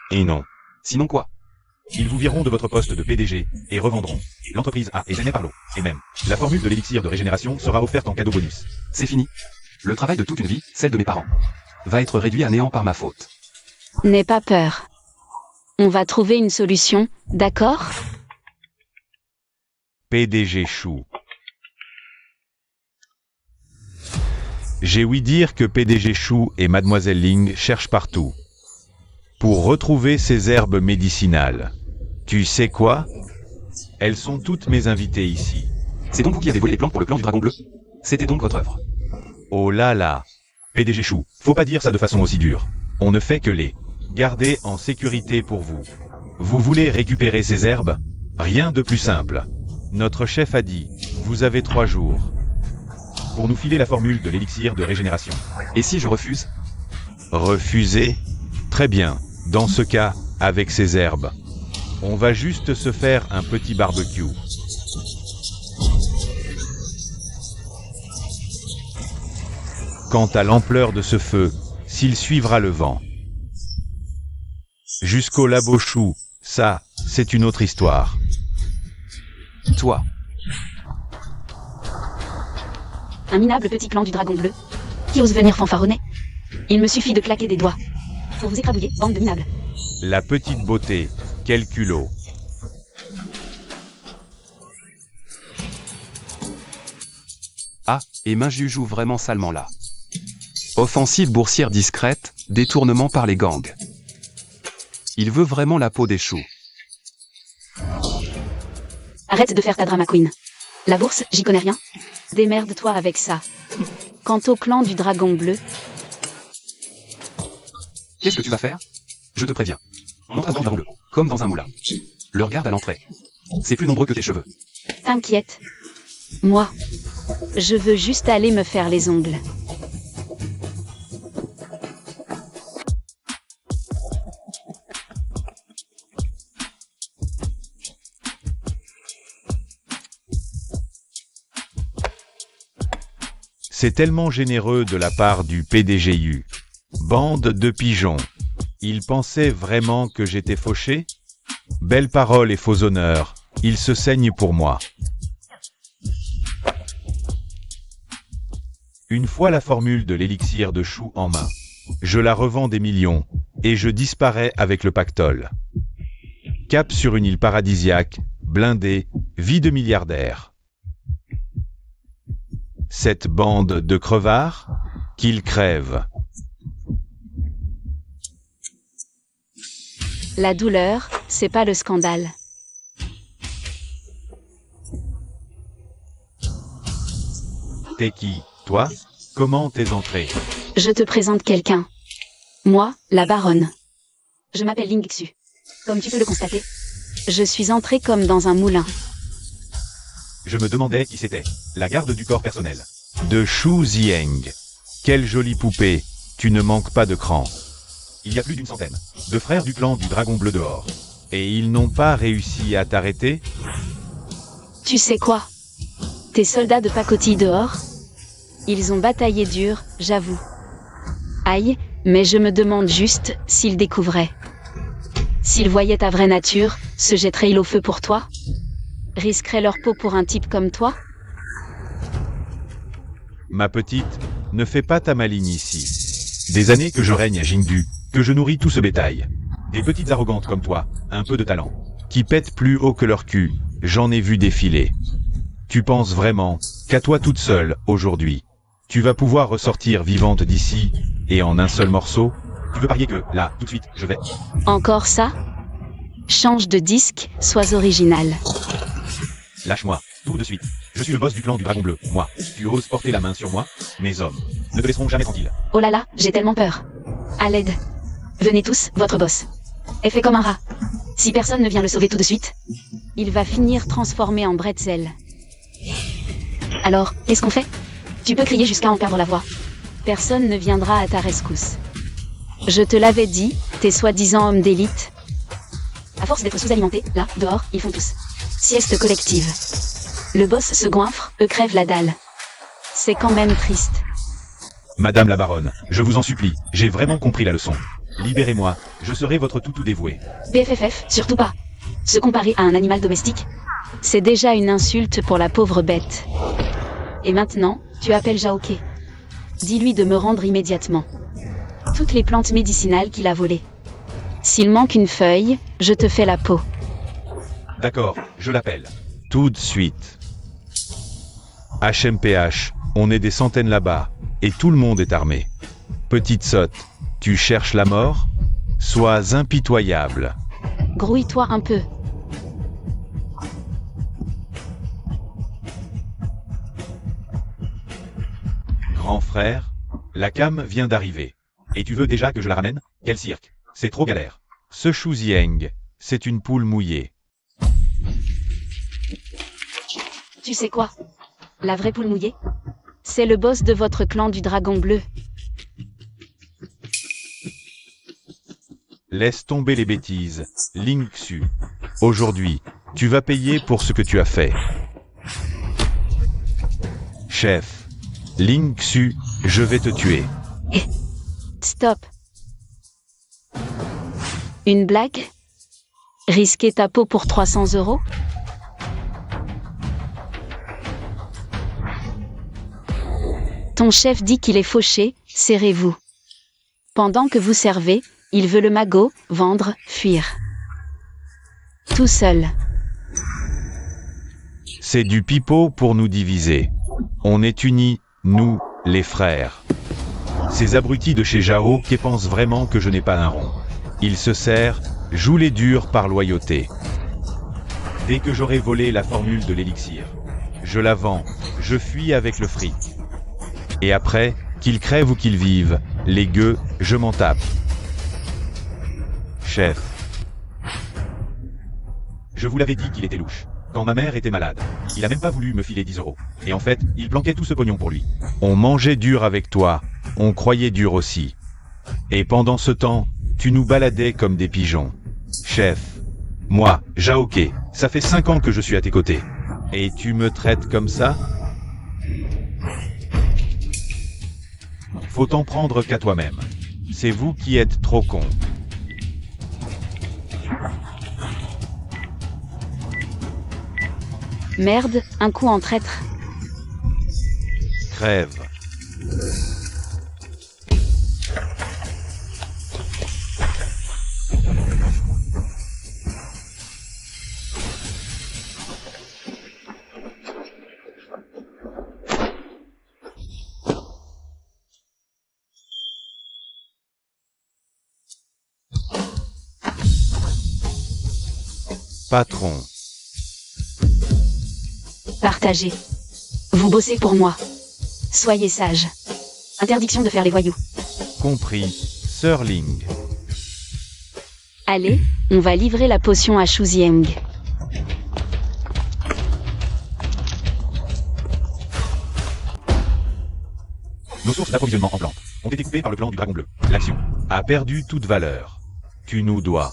Et non. Sinon quoi? Ils vous vireront de votre poste de PDG et revendront l'entreprise à et jamais par l'eau. Et même, la formule de l'élixir de régénération sera offerte en cadeau bonus. C'est fini. Le travail de toute une vie, celle de mes parents, va être réduit à néant par ma faute. N'aie pas peur. On va trouver une solution, d'accord? PDG Chou. J'ai ouï dire que PDG Chou et Mademoiselle Ling cherchent partout pour retrouver ces herbes médicinales. Tu sais quoi? Elles sont toutes mes invitées ici. C'est donc vous qui avez volé les plantes pour le plan du dragon bleu? C'était donc votre œuvre. Oh là là. PDG Chou, faut pas dire ça de façon aussi dure. On ne fait que les garder en sécurité pour vous. Vous voulez récupérer ces herbes? Rien de plus simple. Notre chef a dit, vous avez 3 jours. Pour nous filer la formule de l'élixir de régénération. Et si je refuse? Refuser? Très bien. Dans ce cas, avec ces herbes, on va juste se faire un petit barbecue. Quant à l'ampleur de ce feu, s'il suivra le vent. Jusqu'au labo Chou, ça, c'est une autre histoire. Toi. Un minable petit clan du dragon bleu. Qui ose venir fanfaronner? Il me suffit de claquer des doigts pour vous écrabouiller, bande de minables. La petite beauté, quel culot. Ah, et Minju joue vraiment salement là. Offensive boursière discrète, détournement par les gangs. Il veut vraiment la peau des choux. Arrête de faire ta drama queen. La bourse, j'y connais rien. Démerde-toi avec ça. Quant au clan du dragon bleu, Qu'est-ce que tu vas faire? Je te préviens. On entre dans le dragon bleu, comme dans un moulin. Le regarde à l'entrée. C'est plus nombreux que tes cheveux. t'inquiète. Moi, je veux juste aller me faire les ongles. C'est tellement généreux de la part du PDGU. Bande de pigeons. Il pensait vraiment que j'étais fauché? Belles paroles et faux honneurs, il se saigne pour moi. Une fois la formule de l'élixir de chou en main, je la revends des millions, et je disparais avec le pactole. Cap sur une île paradisiaque, blindée, vie de milliardaire. Cette bande de crevards, qu'ils crèvent. La douleur, c'est pas le scandale. T'es qui, toi? Comment t'es entré? Je te présente quelqu'un. Moi, la baronne. Je m'appelle Ling Xu. Comme tu peux le constater, je suis entrée comme dans un moulin. Je me demandais qui c'était. La garde du corps personnel. De Shu Zieng. Quelle jolie poupée, tu ne manques pas de cran. Il y a plus d'une centaine de frères du clan du Dragon Bleu dehors. Et ils n'ont pas réussi à t'arrêter? Tu sais quoi? Tes soldats de pacotille dehors? Ils ont bataillé dur, j'avoue. Aïe, mais je me demande juste s'ils découvraient. S'ils voyaient ta vraie nature, se jetteraient-ils au feu pour toi? Risqueraient leur peau pour un type comme toi? Ma petite, ne fais pas ta maligne ici. Des années que je règne à Jingdu, que je nourris tout ce bétail. Des petites arrogantes comme toi, un peu de talent. Qui pètent plus haut que leur cul, j'en ai vu défiler. Tu penses vraiment qu'à toi toute seule, aujourd'hui, tu vas pouvoir ressortir vivante d'ici, et en un seul morceau? Tu veux parier que, là, tout de suite, je vais... Encore ça? Change de disque, sois original. Lâche-moi, tout de suite. Je suis le boss du clan du Dragon Bleu, moi. Tu oses porter la main sur moi? Mes hommes ne te laisseront jamais tranquille. Oh là là, j'ai tellement peur. À l'aide. Venez tous, votre boss. est fait comme un rat. Si personne ne vient le sauver tout de suite, il va finir transformé en bretzel. Alors, qu'est-ce qu'on fait? Tu peux crier jusqu'à en perdre la voix. Personne ne viendra à ta rescousse. Je te l'avais dit, tes soi-disant hommes d'élite. À force d'être sous-alimentés, là, dehors, ils font tous sieste collective. Le boss se goinfre, eux crèvent la dalle. C'est quand même triste. Madame la baronne, je vous en supplie, j'ai vraiment compris la leçon. Libérez-moi, je serai votre toutou dévoué. BFFF, surtout pas. Se comparer à un animal domestique, c'est déjà une insulte pour la pauvre bête. Et maintenant, tu appelles Jaoke. Dis-lui de me rendre immédiatement toutes les plantes médicinales qu'il a volées. S'il manque une feuille, je te fais la peau. D'accord, je l'appelle. Tout de suite. HMPH, on est des centaines là-bas, et tout le monde est armé. Petite sotte, tu cherches la mort? Sois impitoyable. Grouille-toi un peu. Grand frère, la cam vient d'arriver. Et tu veux déjà que je la ramène? Quel cirque! C'est trop galère. Ce Shuzieng, c'est une poule mouillée. Tu sais quoi? La vraie poule mouillée? C'est le boss de votre clan du Dragon Bleu. Laisse tomber les bêtises, Ling Xu. Aujourd'hui, tu vas payer pour ce que tu as fait. Chef, Ling Xu, je vais te tuer. Stop. Une blague? Risquer ta peau pour 300 €? Ton chef dit qu'il est fauché, serrez-vous. Pendant que vous servez, il veut le magot, vendre, fuir. Tout seul. C'est du pipeau pour nous diviser. On est unis, nous, les frères. Ces abrutis de chez Jao qui pensent vraiment que je n'ai pas un rond. Ils se serrent, jouent les durs par loyauté. Dès que j'aurai volé la formule de l'élixir, je la vends, je fuis avec le fric. Et après, qu'ils crèvent ou qu'ils vivent, les gueux, je m'en tape. Chef. Je vous l'avais dit qu'il était louche. Quand ma mère était malade, il a même pas voulu me filer 10 €. Et en fait, il planquait tout ce pognon pour lui. On mangeait dur avec toi, on croyait dur aussi. Et pendant ce temps, tu nous baladais comme des pigeons. Chef. Moi, Jaoke, ça fait 5 ans que je suis à tes côtés. Et tu me traites comme ça? Faut t'en prendre qu'à toi-même. C'est vous qui êtes trop con. Merde, un coup en traître. Crève. Patron. Partagez. Vous bossez pour moi. Soyez sage. Interdiction de faire les voyous. Compris. Sir Ling. Allez, on va livrer la potion à Shu Xiang. Nos sources d'approvisionnement en plantes ont été coupées par le clan du Dragon Bleu. L'action A perdu toute valeur. Tu nous dois.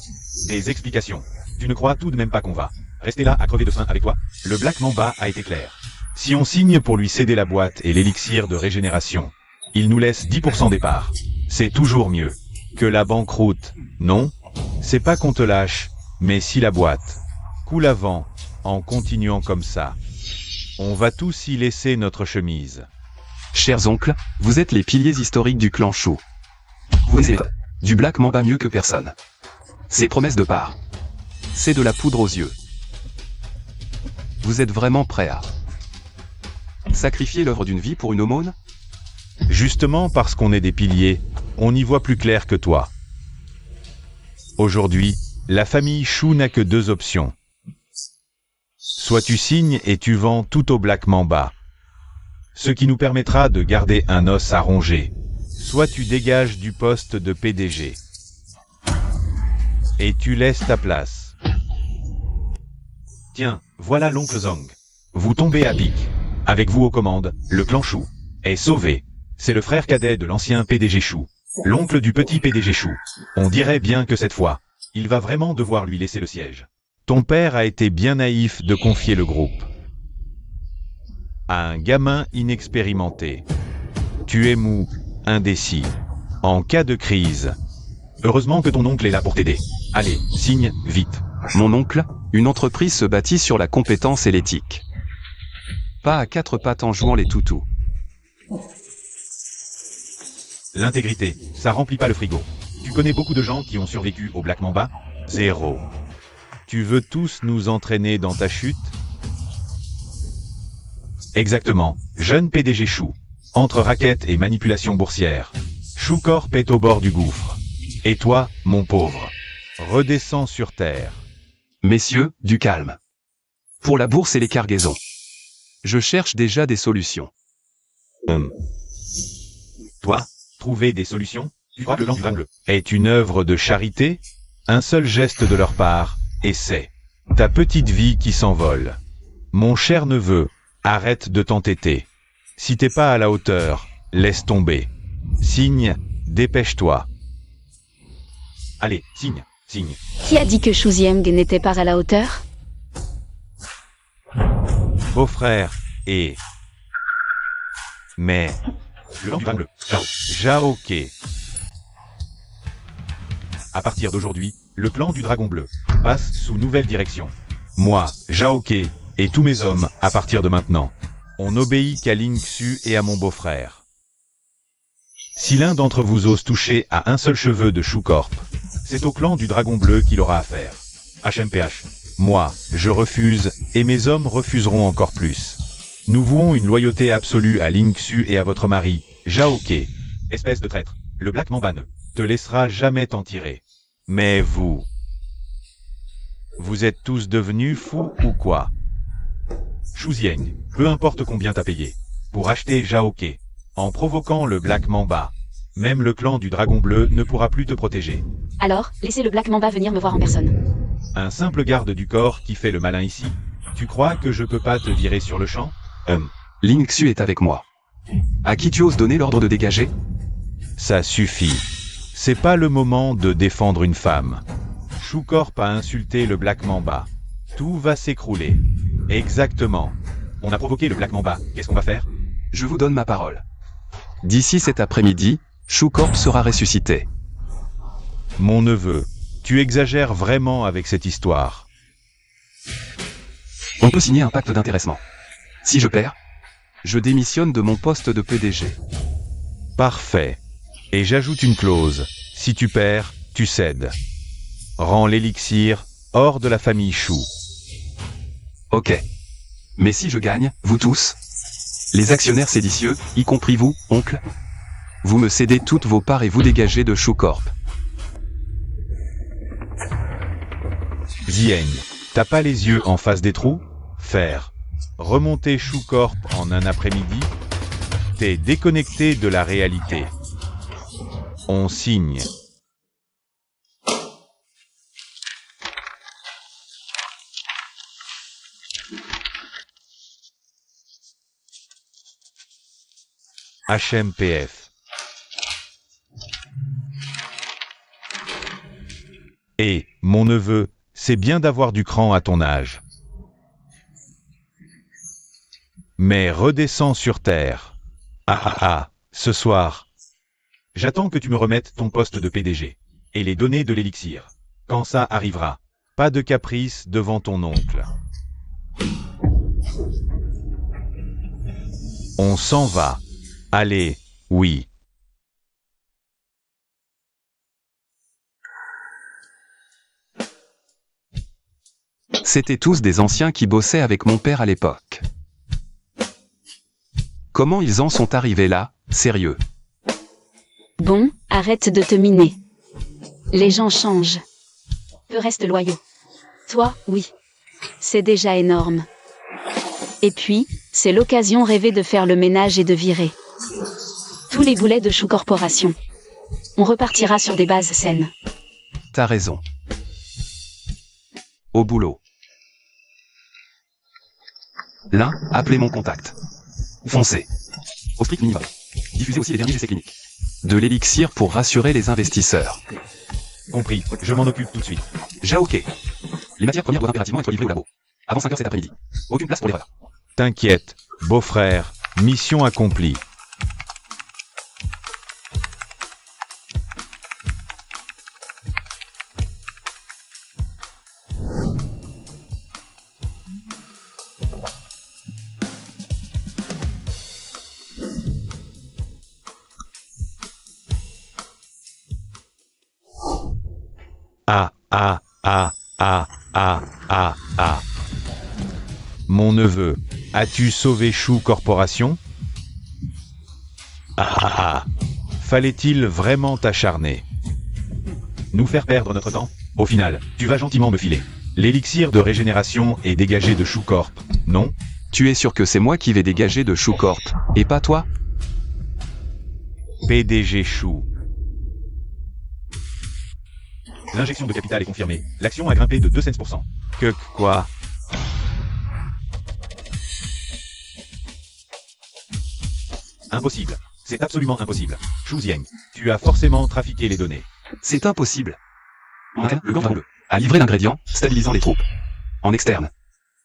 des explications. Tu ne crois tout de même pas qu'on va rester là à crever de faim avec toi? Le Black Mamba a été clair. Si on signe pour lui céder la boîte et l'élixir de régénération, il nous laisse 10% des parts. C'est toujours mieux que la banqueroute. Non, c'est pas qu'on te lâche, mais si la boîte coule avant, en continuant comme ça, on va tous y laisser notre chemise. Chers oncles, vous êtes les piliers historiques du clan Shu. Vous êtes du Black Mamba mieux que personne. Ces promesses de part, c'est de la poudre aux yeux. Vous êtes vraiment prêts à sacrifier l'œuvre d'une vie pour une aumône? Justement parce qu'on est des piliers, on y voit plus clair que toi. Aujourd'hui, la famille Shu n'a que deux options. Soit tu signes et tu vends tout au Black Mamba, ce qui nous permettra de garder un os à ronger. Soit tu dégages du poste de PDG et tu laisses ta place. Tiens, voilà l'oncle Zhang. Vous tombez à pic. Avec vous aux commandes, le clan Shu est sauvé. C'est le frère cadet de l'ancien PDG Shu, l'oncle du petit PDG Shu. On dirait bien que cette fois, il va vraiment devoir lui laisser le siège. Ton père a été bien naïf de confier le groupe à un gamin inexpérimenté. Tu es mou, indécis. En cas de crise, Heureusement que ton oncle est là pour t'aider. Allez, signe, vite. Mon oncle, une entreprise se bâtit sur la compétence et l'éthique. Pas à quatre pattes en jouant les toutous. L'intégrité, ça remplit pas le frigo. Tu connais beaucoup de gens qui ont survécu au Black Mamba? 0. Tu veux tous nous entraîner dans ta chute? Exactement, jeune PDG Shu. Entre raquettes et manipulation boursière, Shu Corp est au bord du gouffre. Et toi, mon pauvre, Redescends sur terre. Messieurs, du calme. Pour la bourse et les cargaisons. Je cherche déjà des solutions. Toi, trouver des solutions? Tu crois que le clan du Dragon Bleu Est une œuvre de charité? Un seul geste de leur part, et c'est ta petite vie qui s'envole. Mon cher neveu, arrête de t'entêter. Si t'es pas à la hauteur, laisse tomber. Signe, dépêche-toi. Allez, signe, signe. Qui a dit que Shu Xiang n'était pas à la hauteur? Beau-frère, et... Mais... Le clan du Dragon Bleu, ciao. Jaoke. À partir d'aujourd'hui, le clan du Dragon Bleu passe sous nouvelle direction. Moi, Jaoke, et tous mes hommes, à partir de maintenant, on obéit qu'à Ling Xu et à mon beau-frère. Si l'un d'entre vous ose toucher à un seul cheveu de Shu Corp, C'est au clan du Dragon Bleu qu'il aura affaire. HMPH. moi, je refuse, et mes hommes refuseront encore plus. Nous vouons une loyauté absolue à Ling Xu et à votre mari, Jaoke. Espèce de traître. Le Black Mamba ne Te laissera jamais t'en tirer. Mais vous êtes tous devenus fous ou quoi? Shu Xiang, peu importe combien t'as payé, pour acheter Jaoke, en provoquant le Black Mamba, même le clan du Dragon Bleu ne pourra plus te protéger. Alors, laissez le Black Mamba venir me voir en personne. Un simple garde du corps qui fait le malin ici. Tu crois que je peux pas te virer sur le champ? Ling Xu est avec moi. À qui tu oses donner l'ordre de dégager? Ça suffit. C'est pas le moment de défendre une femme. Shu Corp a insulté le Black Mamba. Tout va s'écrouler. Exactement. On a provoqué le Black Mamba, qu'est-ce qu'on va faire? Je vous donne ma parole. D'ici cet après-midi, Shu Corp sera ressuscité. Mon neveu, tu exagères vraiment avec cette histoire. On peut signer un pacte d'intéressement. Si je perds, je démissionne de mon poste de PDG. Parfait. Et j'ajoute une clause. Si tu perds, tu cèdes. Rends l'élixir hors de la famille Chou. Ok. Mais si je gagne, vous tous, les actionnaires séditieux, y compris vous, oncle, vous me cédez toutes vos parts et vous dégagez de Chou Corp. Zieng, t'as pas les yeux en face des trous? Faire. Remonter Chou Corp en un après-midi? T'es déconnecté de la réalité. On signe. HMPF. Et, mon neveu, c'est bien d'avoir du cran à ton âge. Mais redescends sur terre. Ce soir. J'attends que tu me remettes ton poste de PDG. Et les données de l'élixir. Quand ça arrivera. Pas de caprice devant ton oncle. On s'en va. Allez, oui. C'étaient tous des anciens qui bossaient avec mon père à l'époque. Comment ils en sont arrivés là, sérieux? Bon, arrête de te miner. Les gens changent. Peu restent loyaux. Toi, oui. C'est déjà énorme. Et puis, c'est l'occasion rêvée de faire le ménage et de virer tous les boulets de Chou Corporation. On repartira sur des bases saines. T'as raison. Au boulot. L'un, appelez mon contact. Foncez. Au strict minimum. Diffusez aussi les derniers essais cliniques. De l'élixir pour rassurer les investisseurs. Compris, je m'en occupe tout de suite. Ok. Les matières premières doivent impérativement être livrées au labo. Avant 5 heures cet après-midi. Aucune place pour l'erreur. T'inquiète, beau-frère, mission accomplie. Mon neveu, as-tu sauvé Chou Corporation? Fallait-il vraiment t'acharner? Nous faire perdre notre temps? Au final, tu vas gentiment me filer. L'élixir de régénération est dégagé de Chou Corp, non? Tu es sûr que c'est moi qui vais dégager de Chou Corp, et pas toi? PDG Chou. L'injection de capital est confirmée. L'action a grimpé de 2 cents%. Quoi? Impossible. C'est absolument impossible. Chou Zieng, tu as forcément trafiqué les données. C'est impossible. En interne, le grand dragon bleu a livré l'ingrédient, stabilisant les troupes. En externe,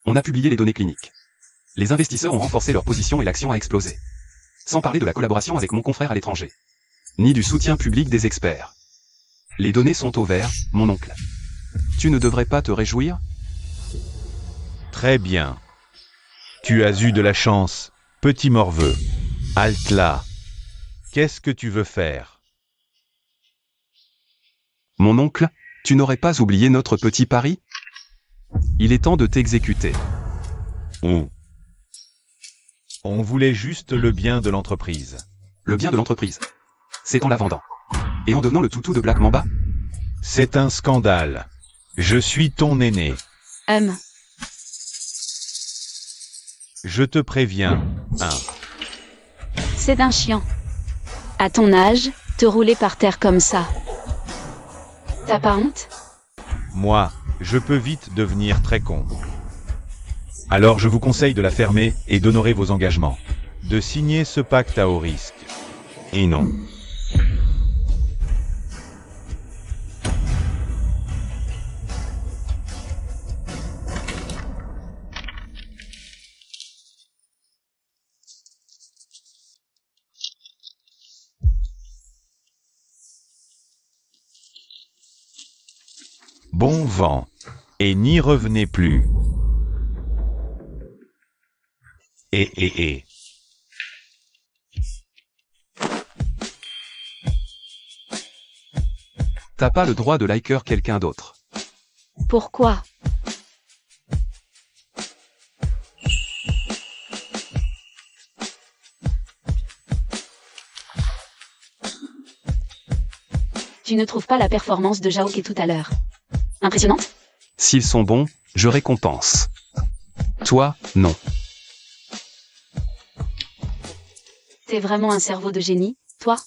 on a publié les données cliniques. Les investisseurs ont renforcé leur position et l'action a explosé. Sans parler de la collaboration avec mon confrère à l'étranger. Ni du soutien public des experts. Les données sont au vert, mon oncle. Tu ne devrais pas te réjouir? Très bien. Tu as eu de la chance, petit morveux. Halte là. Qu'est-ce que tu veux faire? Mon oncle, tu n'aurais pas oublié notre petit pari? Il est temps de t'exécuter. On voulait juste le bien de l'entreprise. Le bien de l'entreprise. C'est en la vendant. Et en devenant le toutou de Black Mamba? C'est un scandale. Je suis ton aîné. Je te préviens, C'est d'un chien. À ton âge, te rouler par terre comme ça. T'as pas honte? Moi, je peux vite devenir très con. Alors je vous conseille de la fermer et d'honorer vos engagements. De signer ce pacte à haut risque. Et non. Bon vent. Et n'y revenez plus. Et. T'as pas le droit de liker quelqu'un d'autre. Pourquoi? Tu ne trouves pas la performance de Jaoke tout à l'heure impressionnante? S'ils sont bons, je récompense. Toi, non. T'es vraiment un cerveau de génie, toi?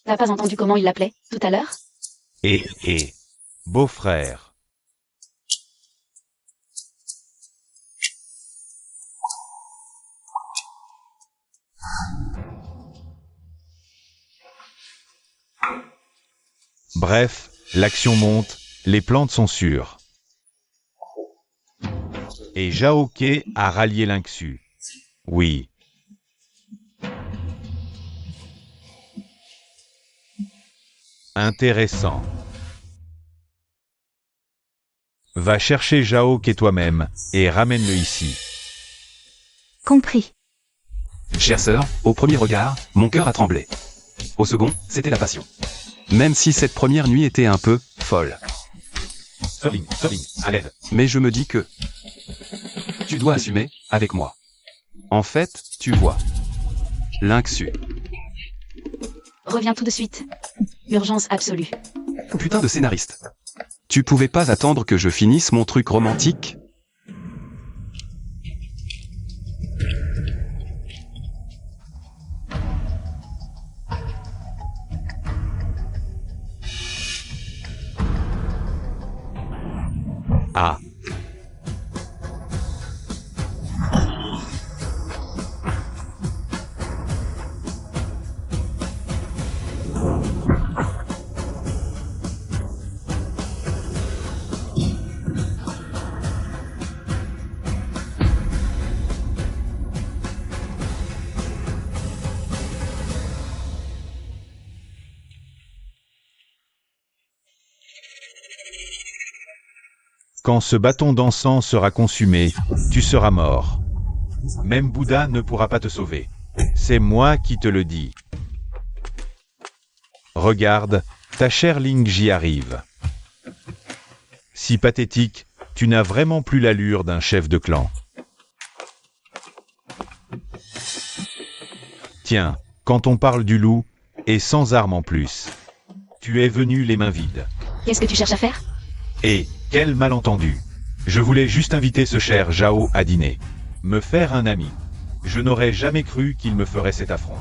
T'as pas entendu comment il l'appelait, tout à l'heure? Et. Beau-frère. Bref, l'action monte, les plantes sont sûres. Et Jaoke a rallié Lynxu. Oui. Intéressant. Va chercher Jaoke toi-même, et ramène-le ici. Compris. Chère sœur, au premier regard, mon cœur a tremblé. Au second, c'était la passion. Même si cette première nuit était un peu folle. Sterling, à l'aide. Mais je me dis que tu dois assumer avec moi. En fait, tu vois. Lynxu. Reviens tout de suite. Urgence absolue. Putain de scénariste. Tu pouvais pas attendre que je finisse mon truc romantique? Ah. Quand ce bâton d'encens sera consumé, tu seras mort. Même Bouddha ne pourra pas te sauver. C'est moi qui te le dis. Regarde, ta chère Lingji arrive. Si pathétique, tu n'as vraiment plus l'allure d'un chef de clan. Tiens, quand on parle du loup, et sans armes en plus, tu es venu les mains vides. Qu'est-ce que tu cherches à faire? Et, quel malentendu. Je voulais juste inviter ce cher Jao à dîner. Me faire un ami. Je n'aurais jamais cru qu'il me ferait cet affront.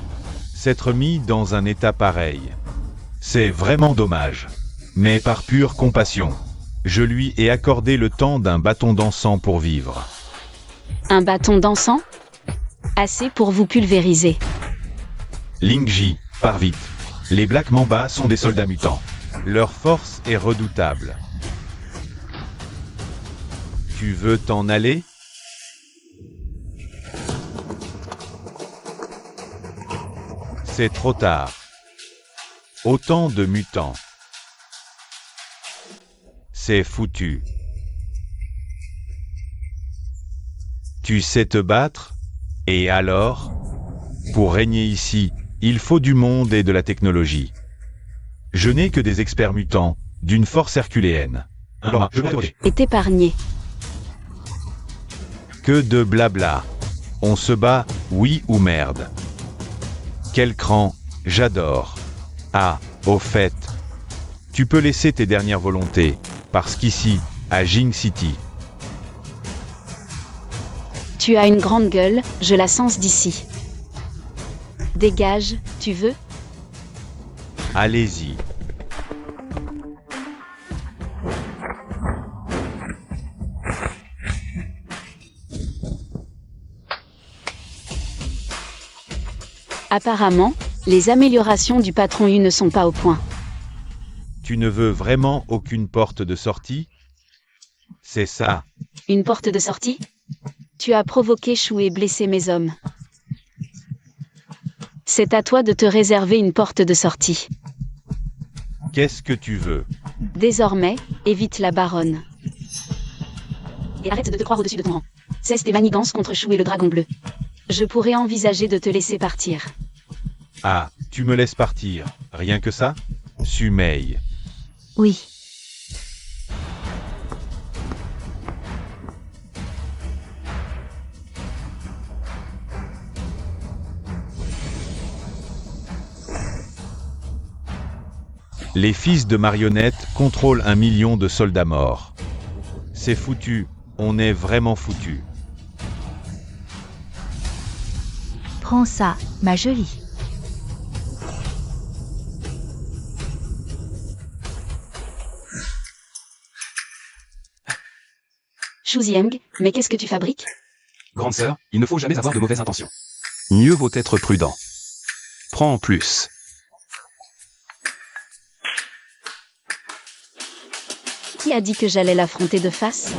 S'être mis dans un état pareil. C'est vraiment dommage. Mais par pure compassion, je lui ai accordé le temps d'un bâton d'encens pour vivre. Un bâton d'encens? Assez pour vous pulvériser. Lingji, pars vite. Les Black Mamba sont des soldats mutants. Leur force est redoutable. Tu veux t'en aller? C'est trop tard. Autant de mutants. C'est foutu. Tu sais te battre? Et alors? Pour régner ici, il faut du monde et de la technologie. Je n'ai que des experts mutants, d'une force herculéenne. Alors, je vais Est épargné. Que de blabla. On se bat, oui ou merde. Quel cran, j'adore. Ah, au fait, tu peux laisser tes dernières volontés, parce qu'ici, à Jing City. Tu as une grande gueule, je la sens d'ici. Dégage, tu veux? Allez-y. Apparemment, les améliorations du patron U ne sont pas au point. Tu ne veux vraiment aucune porte de sortie? C'est ça. Une porte de sortie? Tu as provoqué Chou et blessé mes hommes. C'est à toi de te réserver une porte de sortie. Qu'est-ce que tu veux? Désormais, évite la baronne. Et arrête de te croire au-dessus de ton rang. Cesse tes manigances contre Chou et le dragon bleu. Je pourrais envisager de te laisser partir. Ah, tu me laisses partir, rien que ça? Sumei. Oui. Les fils de marionnettes contrôlent 1 million de soldats morts. C'est foutu, on est vraiment foutu. Prends ça, ma jolie. Shuzieng, mais qu'est-ce que tu fabriques? Grande sœur, il ne faut jamais avoir de mauvaises intentions. Mieux vaut être prudent. Prends en plus. Qui a dit que j'allais l'affronter de face?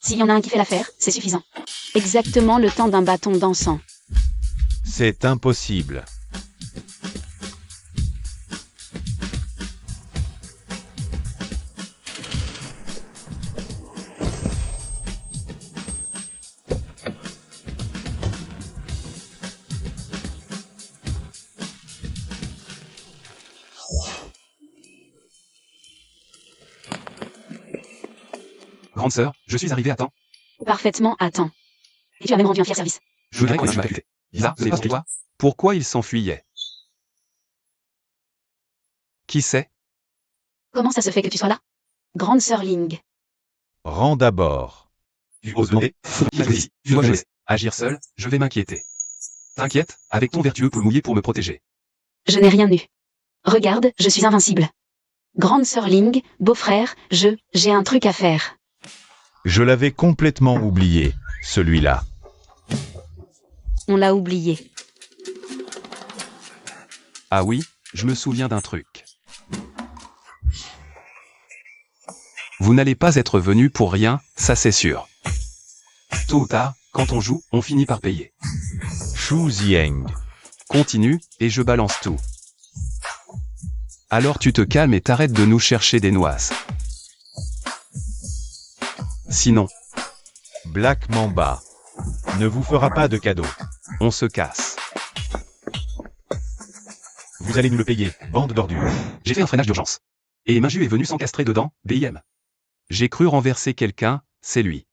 S'il y en a un qui fait l'affaire, c'est suffisant. Exactement le temps d'un bâton dansant. C'est impossible. Grande sœur, je suis arrivé à temps. Parfaitement à temps. Et tu as même rendu un fier service. Je voudrais qu'on ait ma qualité. Lisa, ce n'est pas toi. Pourquoi il s'enfuyait? Qui sait? Comment ça se fait que tu sois là? Grande sœur Ling. Rends d'abord. Tu oses demander? Tu dois me laisser agir seul, je vais m'inquiéter. T'inquiète, avec ton vertueux poule mouillé pour me protéger. Je n'ai rien eu. Regarde, je suis invincible. Grande sœur Ling, beau-frère, j'ai un truc à faire. Je l'avais complètement oublié, celui-là. On l'a oublié. Ah oui, je me souviens d'un truc. Vous n'allez pas être venu pour rien, ça c'est sûr. Tôt ou tard, quand on joue, on finit par payer. Shuzieng. Continue, et je balance tout. Alors tu te calmes et t'arrêtes de nous chercher des noises. Sinon, Black Mamba. Ne vous fera pas de cadeau. on se casse. Vous allez nous le payer, bande d'ordures. J'ai fait un freinage d'urgence. Et Minju est venu s'encastrer dedans, BIM. J'ai cru renverser quelqu'un, c'est lui.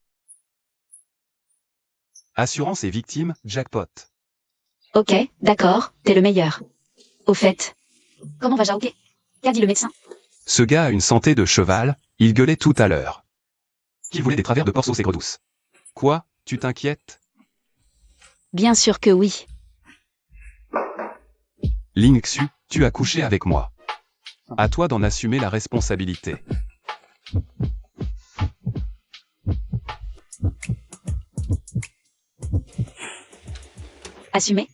Assurance et victime, jackpot. Ok, d'accord, t'es le meilleur. Au fait, comment va Jaoke? Qu'a dit le médecin? Ce gars a une santé de cheval, il gueulait tout à l'heure. Qui voulait des travers de porc sauce aigre douce? Quoi, tu t'inquiètes? Bien sûr que oui. Ling Xu, tu as couché avec moi. À toi d'en assumer la responsabilité. Assumer?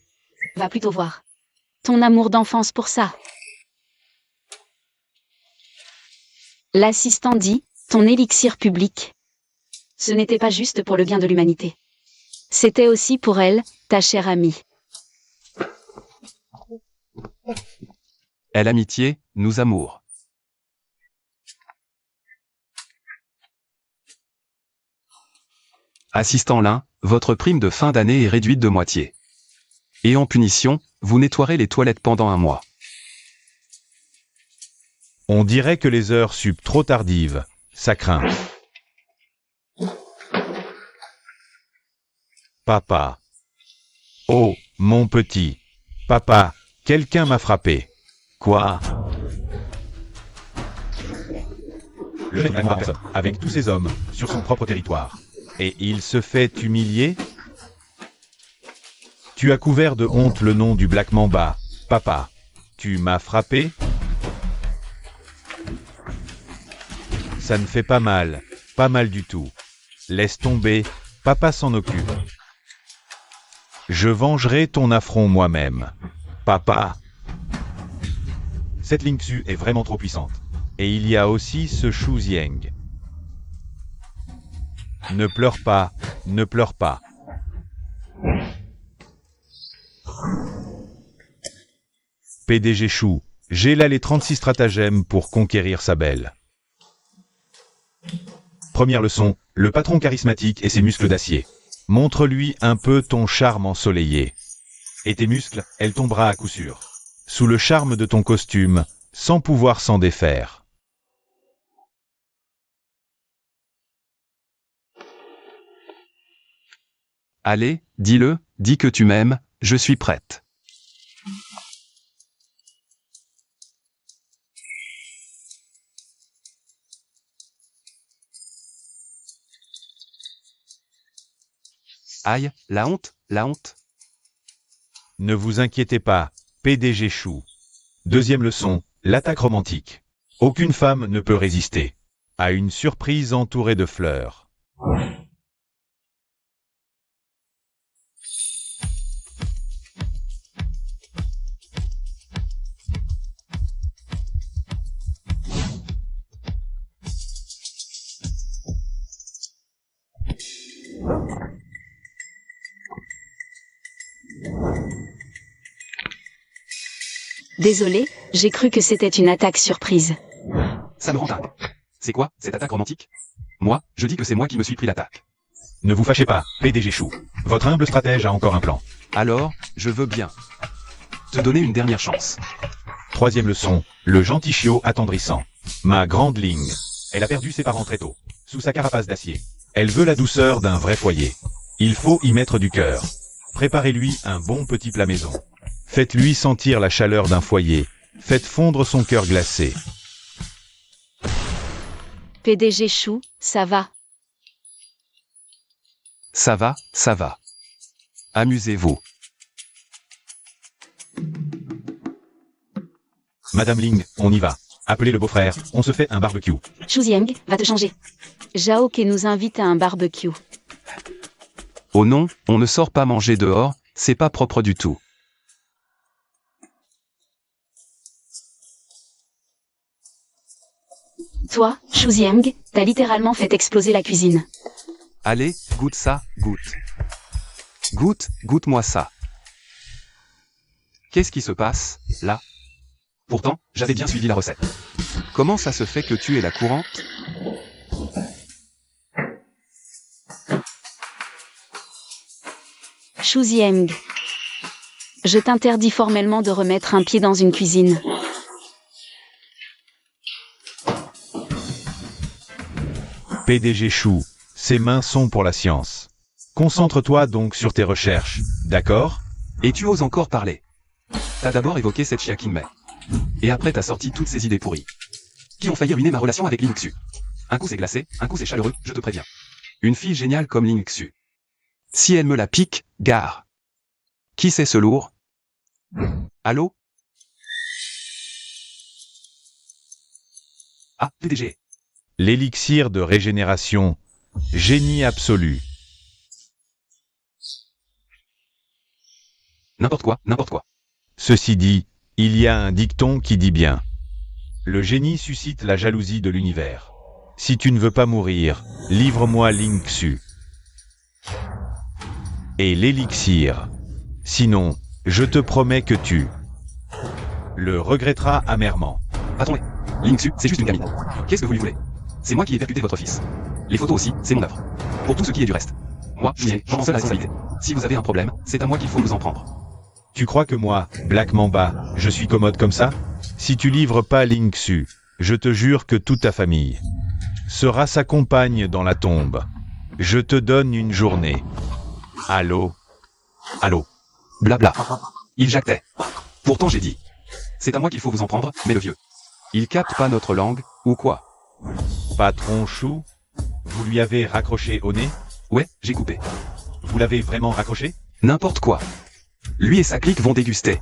Va plutôt voir. Ton amour d'enfance pour ça. L'assistant dit, ton élixir public. Ce n'était pas juste pour le bien de l'humanité. C'était aussi pour elle, ta chère amie. Elle amitié, nous amour. Assistant l'un, votre prime de fin d'année est réduite de moitié. Et en punition, vous nettoierez les toilettes pendant 1 mois. On dirait que les heures sup trop tardives. Ça craint. Papa. Oh, mon petit. Papa, quelqu'un m'a frappé. Quoi? Le mec n'a personne, avec tous ces hommes, sur son propre territoire. Et il se fait humilier? Tu as couvert de honte le nom du Black Mamba. Papa, tu m'as frappé? Ça ne fait pas mal du tout. Laisse tomber, papa s'en occupe. Je vengerai ton affront moi-même. Papa. Cette Ling Xu est vraiment trop puissante. Et il y a aussi ce Shuzieng. Ne pleure pas, ne pleure pas. PDG Chou, j'ai là les 36 stratagèmes pour conquérir sa belle. Première leçon, le patron charismatique et ses muscles d'acier. Montre-lui un peu ton charme ensoleillé. Et tes muscles, elle tombera à coup sûr. Sous le charme de ton costume, sans pouvoir s'en défaire. Allez, dis-le, dis que tu m'aimes, je suis prête. Aïe, la honte, la honte. Ne vous inquiétez pas, PDG Chou. Deuxième leçon, l'attaque romantique. Aucune femme ne peut résister à une surprise entourée de fleurs. Désolé, j'ai cru que c'était une attaque surprise. Ça me rend dingue. C'est quoi, cette attaque romantique? Moi, je dis que c'est moi qui me suis pris l'attaque. Ne vous fâchez pas, PDG Chou. Votre humble stratège a encore un plan. Alors, je veux bien te donner une dernière chance. Troisième leçon, le gentil chiot attendrissant. Ma grande Ling. Elle a perdu ses parents très tôt, sous sa carapace d'acier. Elle veut la douceur d'un vrai foyer. Il faut y mettre du cœur. Préparez-lui un bon petit plat maison. Faites-lui sentir la chaleur d'un foyer. Faites fondre son cœur glacé. PDG Chou, ça va. Ça va, ça va. Amusez-vous. Madame Ling, on y va. Appelez le beau-frère, on se fait un barbecue. Xu Zieng, va te changer. Zhao Ke nous invite à un barbecue. Oh non, on ne sort pas manger dehors, c'est pas propre du tout. Toi, Xu Zieng, t'as littéralement fait exploser la cuisine. Allez, goûte ça, goûte. Goûte-moi ça. Qu'est-ce qui se passe, là? Pourtant, j'avais bien suivi la recette. Comment ça se fait que tu es la courante? Xu Zieng. Je t'interdis formellement de remettre un pied dans une cuisine. PDG Chou, ses mains sont pour la science. Concentre-toi donc sur tes recherches, d'accord? Et tu oses encore parler. T'as d'abord évoqué cette Chia Qingmei. Et après t'as sorti toutes ces idées pourries. Qui ont failli ruiner ma relation avec Ling Xu. Un coup c'est glacé, un coup c'est chaleureux, je te préviens. Une fille géniale comme Ling Xu. Si elle me la pique, gare. Qui c'est ce lourd? Allô? Ah, PDG. L'élixir de régénération. Génie absolu. N'importe quoi, n'importe quoi. Ceci dit, il y a un dicton qui dit bien. Le génie suscite la jalousie de l'univers. Si tu ne veux pas mourir, livre-moi Ling Xu. Et l'élixir. Sinon, je te promets que tu le regretteras amèrement. Attendez, Ling Xu, c'est juste une gamine. Qu'est-ce que vous lui voulez? C'est moi qui ai percuté votre fils. Les photos aussi, c'est mon œuvre. Pour tout ce qui est du reste. Moi, j'en prends seule la responsabilité. Si vous avez un problème, c'est à moi qu'il faut vous en prendre. Tu crois que moi, Black Mamba, je suis commode comme ça? Si tu livres pas Ling Xu, je te jure que toute ta famille sera sa compagne dans la tombe. Je te donne une journée. Allô? Allô? Blabla. Il jactait. Pourtant j'ai dit. C'est à moi qu'il faut vous en prendre, mais le vieux. Il capte pas notre langue, ou quoi? Patron Chou? Vous lui avez raccroché au nez? Ouais, j'ai coupé. Vous l'avez vraiment raccroché? N'importe quoi. Lui et sa clique vont déguster.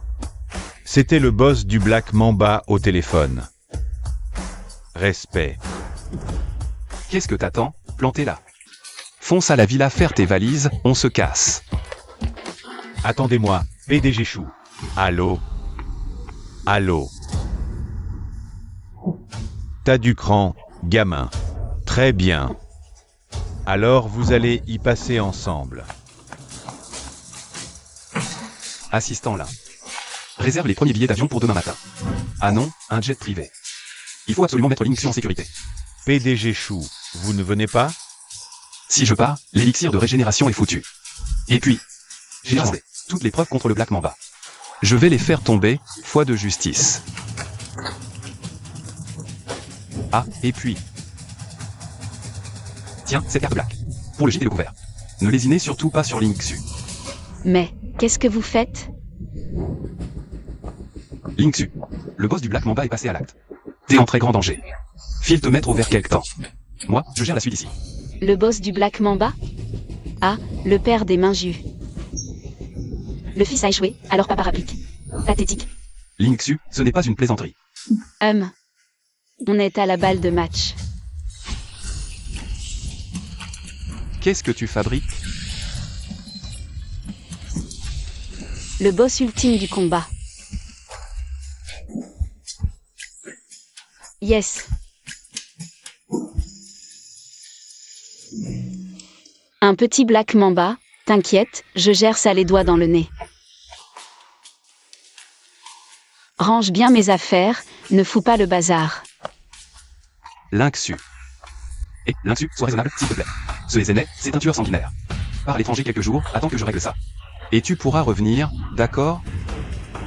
C'était le boss du Black Mamba au téléphone. Respect. Qu'est-ce que t'attends? Plantez là. Fonce à la villa faire tes valises, on se casse. Attendez-moi, PDG Chou. Allô? Allô? T'as du cran, gamin. Très bien. Alors vous allez y passer ensemble. Assistant là. Réserve les premiers billets d'avion pour demain matin. Ah non, un jet privé. Il faut absolument mettre Lingxu en sécurité. PDG Chou, vous ne venez pas? Si je pars, l'élixir de régénération est foutu. Et puis, j'ai rasé toutes les preuves contre le Black Mamba. Je vais les faire tomber, foi de justice. Ah, et puis... Tiens, cette carte black. Pour le gîte et le couvert. Ne lésinez surtout pas sur Lingxu. Mais, qu'est-ce que vous faites? Lingxu, le boss du Black Mamba est passé à l'acte. T'es en très grand danger. File te mettre au vert quelque temps. Moi, je gère la suite ici. Le boss du Black Mamba? Ah, le père des mains jues. Le fils a échoué, alors papa rapplique. Pathétique. Lingxu, ce n'est pas une plaisanterie. On est à la balle de match. Qu'est-ce que tu fabriques? Le boss ultime du combat. Yes. Un petit Black Mamba, t'inquiète, je gère ça les doigts dans le nez. Range bien mes affaires, ne fous pas le bazar. Lingxu. Et, Lingxu, sois raisonnable, s'il te plaît. Ce Ezenet, c'est un tueur sanguinaire. Pars à l'étranger quelques jours, attends que je règle ça. Et tu pourras revenir, d'accord?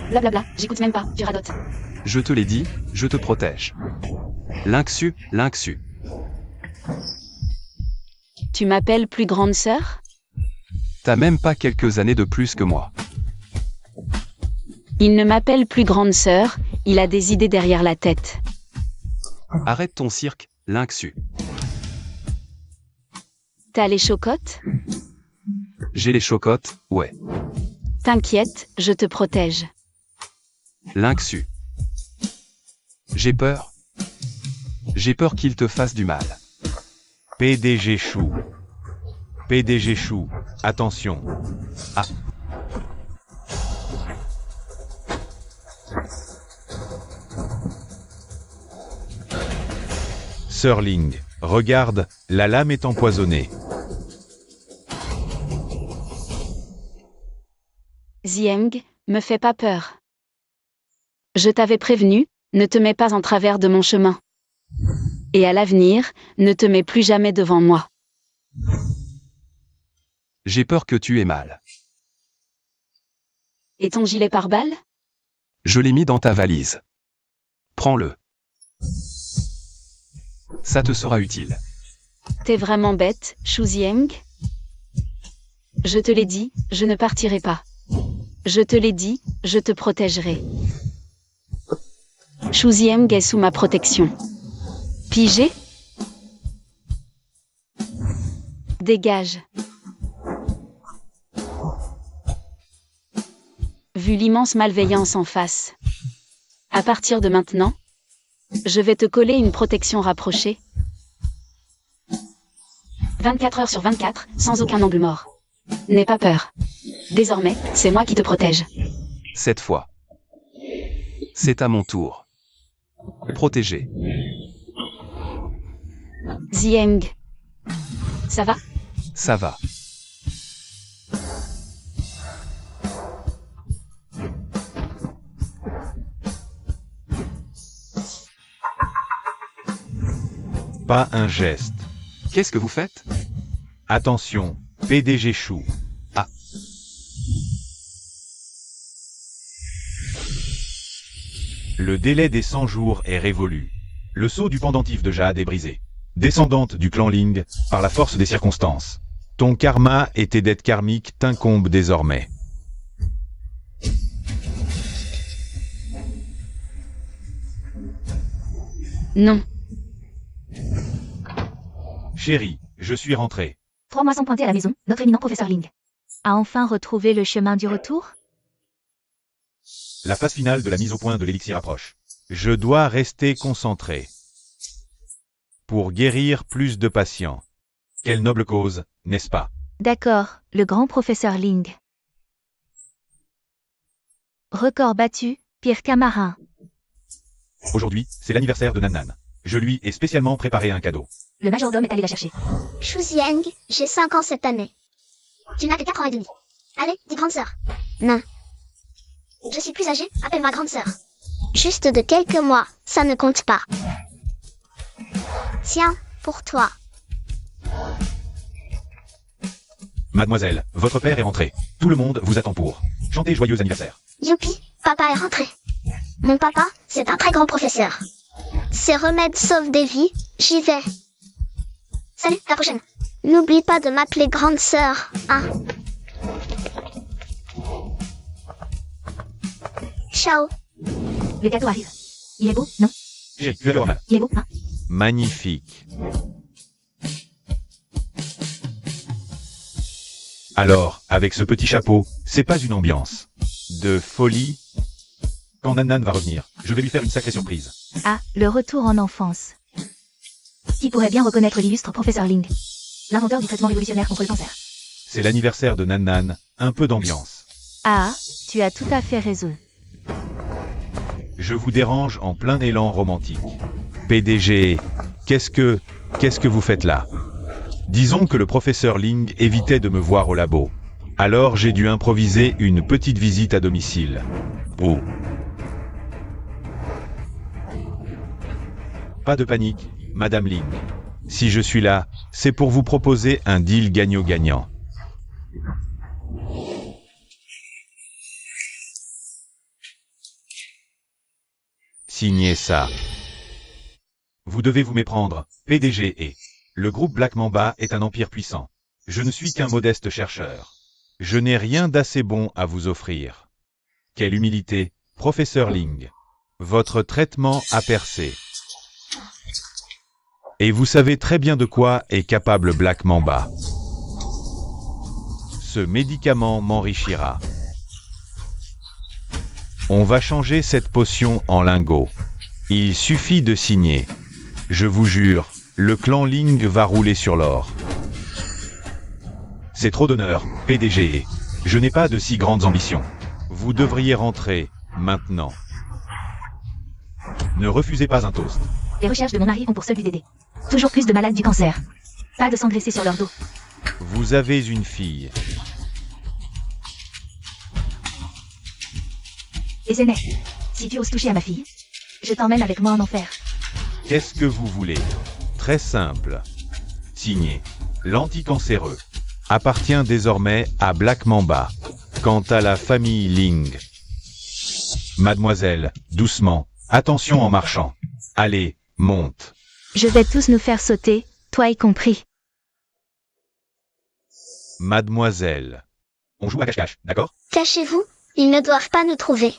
Blablabla, j'écoute même pas, tu radotes. Je te l'ai dit, je te protège. Lingxu, Lingxu. Tu m'appelles plus grande sœur? T'as même pas quelques années de plus que moi. Il ne m'appelle plus grande sœur, il a des idées derrière la tête. Arrête ton cirque, Lingxu. T'as les chocottes? J'ai les chocottes, ouais. T'inquiète, je te protège. Lingxu. J'ai peur. J'ai peur qu'il te fasse du mal. PDG Chou. PDG Chou, attention. Ah. Sir Ling, regarde, la lame est empoisonnée. Zieng, me fais pas peur. Je t'avais prévenu, ne te mets pas en travers de mon chemin. Et à l'avenir, ne te mets plus jamais devant moi. J'ai peur que tu aies mal. Et ton gilet pare-balles? Je l'ai mis dans ta valise. Prends-le. Ça te sera utile. T'es vraiment bête, Shu Zieng? Je te l'ai dit, je ne partirai pas. Je te l'ai dit, je te protégerai. Shu Zieng est sous ma protection. Pigé? Dégage. Vu l'immense malveillance en face. À partir de maintenant, je vais te coller une protection rapprochée. 24 heures sur 24, sans aucun angle mort. N'aie pas peur. Désormais, c'est moi qui te protège. Cette fois. C'est à mon tour. Protégé. Zieng. Ça va? Ça va. Pas un geste. Qu'est-ce que vous faites? Attention, PDG Chou. Ah. Le délai des 100 jours est révolu. Le sceau du pendentif de Jade est brisé. Descendante du clan Ling, par la force des circonstances. Ton karma et tes dettes karmiques t'incombent désormais. Non. Chérie, je suis rentré. 3 mois sans pointer à la maison, notre éminent professeur Ling a enfin retrouvé le chemin du retour? La phase finale de la mise au point de l'élixir approche. Je dois rester concentré. Pour guérir plus de patients. Quelle noble cause, n'est-ce pas? D'accord, le grand professeur Ling. Record battu, pire qu'Amarin. Aujourd'hui, c'est l'anniversaire de Nan. Je lui ai spécialement préparé un cadeau. Le majordome est allé la chercher. Shu Zieng, j'ai 5 ans cette année. Tu n'as que 4 ans et demi. Allez, dis grande sœur. Non. Je suis plus âgée, appelle ma grande sœur. Juste de quelques mois, ça ne compte pas. Tiens, pour toi. Mademoiselle, votre père est rentré. Tout le monde vous attend pour chanter joyeux anniversaire. Youpi, papa est rentré. Mon papa, c'est un très grand professeur. Ses remèdes sauvent des vies, j'y vais. Salut, à la prochaine. N'oublie pas de m'appeler grande sœur, hein. Ciao. Le gâteau arrive. Il est beau, non? J'ai vu le roman. Il est beau, hein? Magnifique. Alors, avec ce petit chapeau, c'est pas une ambiance de folie? Quand Nan va revenir, je vais lui faire une sacrée surprise. Ah, le retour en enfance. Qui pourrait bien reconnaître l'illustre professeur Ling, l'inventeur du traitement révolutionnaire contre le cancer. C'est l'anniversaire de Nan, un peu d'ambiance. Ah, tu as tout à fait raison. Je vous dérange en plein élan romantique. PDG, qu'est-ce que vous faites là? Disons que le professeur Ling évitait de me voir au labo. Alors j'ai dû improviser une petite visite à domicile. Oh. Pas de panique, Madame Ling. Si je suis là, c'est pour vous proposer un deal gagnant-gagnant. Signez ça. Vous devez vous méprendre, PDG et... Le groupe Black Mamba est un empire puissant. Je ne suis qu'un modeste chercheur. Je n'ai rien d'assez bon à vous offrir. Quelle humilité, professeur Ling. Votre traitement a percé. Et vous savez très bien de quoi est capable Black Mamba. Ce médicament m'enrichira. On va changer cette potion en lingot. Il suffit de signer. Je vous jure, le clan Ling va rouler sur l'or. C'est trop d'honneur, PDG. Je n'ai pas de si grandes ambitions. Vous devriez rentrer, maintenant. Ne refusez pas un toast. Les recherches de mon mari ont pour seul but d'aider. Toujours plus de malades du cancer. Pas de s'engraisser sur leur dos. Vous avez une fille. Et Zeynep, si tu oses toucher à ma fille, je t'emmène avec moi en enfer. Qu'est-ce que vous voulez? Très simple. Signé. L'anticancéreux. Appartient désormais à Black Mamba. Quant à la famille Ling. Mademoiselle, doucement. Attention en marchant. Allez, monte. Je vais tous nous faire sauter, toi y compris. Mademoiselle. On joue à cache-cache, d'accord? Cachez-vous, ils ne doivent pas nous trouver.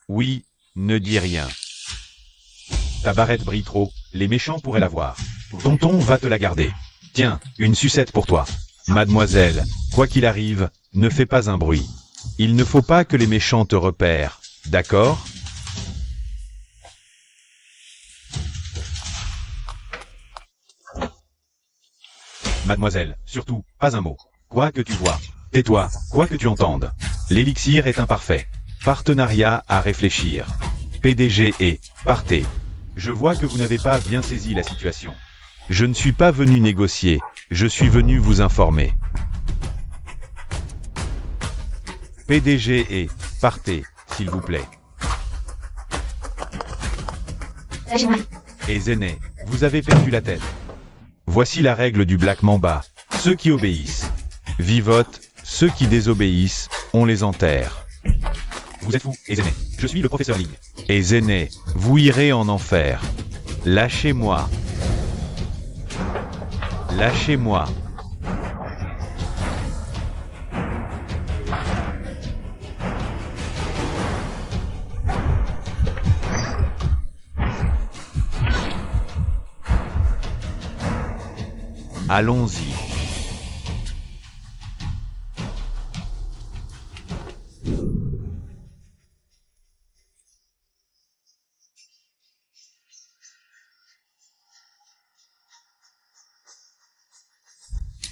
Oui, ne dis rien. Ta barrette brille trop, les méchants pourraient la voir. Tonton va te la garder. Tiens, une sucette pour toi. Mademoiselle, quoi qu'il arrive, ne fais pas un bruit. Il ne faut pas que les méchants te repèrent, d'accord? Mademoiselle, surtout, pas un mot. Quoi que tu vois, tais-toi, quoi que tu entendes. L'élixir est imparfait. Partenariat à réfléchir. PDG et partez. Je vois que vous n'avez pas bien saisi la situation. Je ne suis pas venu négocier, je suis venu vous informer. PDG et partez, s'il vous plaît. Et Zeynep, vous avez perdu la tête. Voici la règle du Black Mamba. Ceux qui obéissent vivotent, ceux qui désobéissent, on les enterre. Vous êtes fou, et Zeynep, je suis le professeur Ling. Et Zeynep, vous irez en enfer. Lâchez-moi. Lâchez-moi. Allons-y.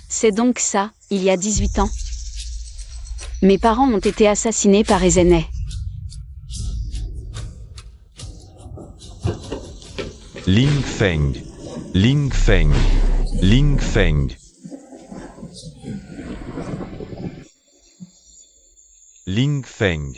C'est donc ça, il y a 18 ans. Mes parents ont été assassinés par Zeynep. Ling Feng. Ling Feng. Ling Feng. Ling Feng.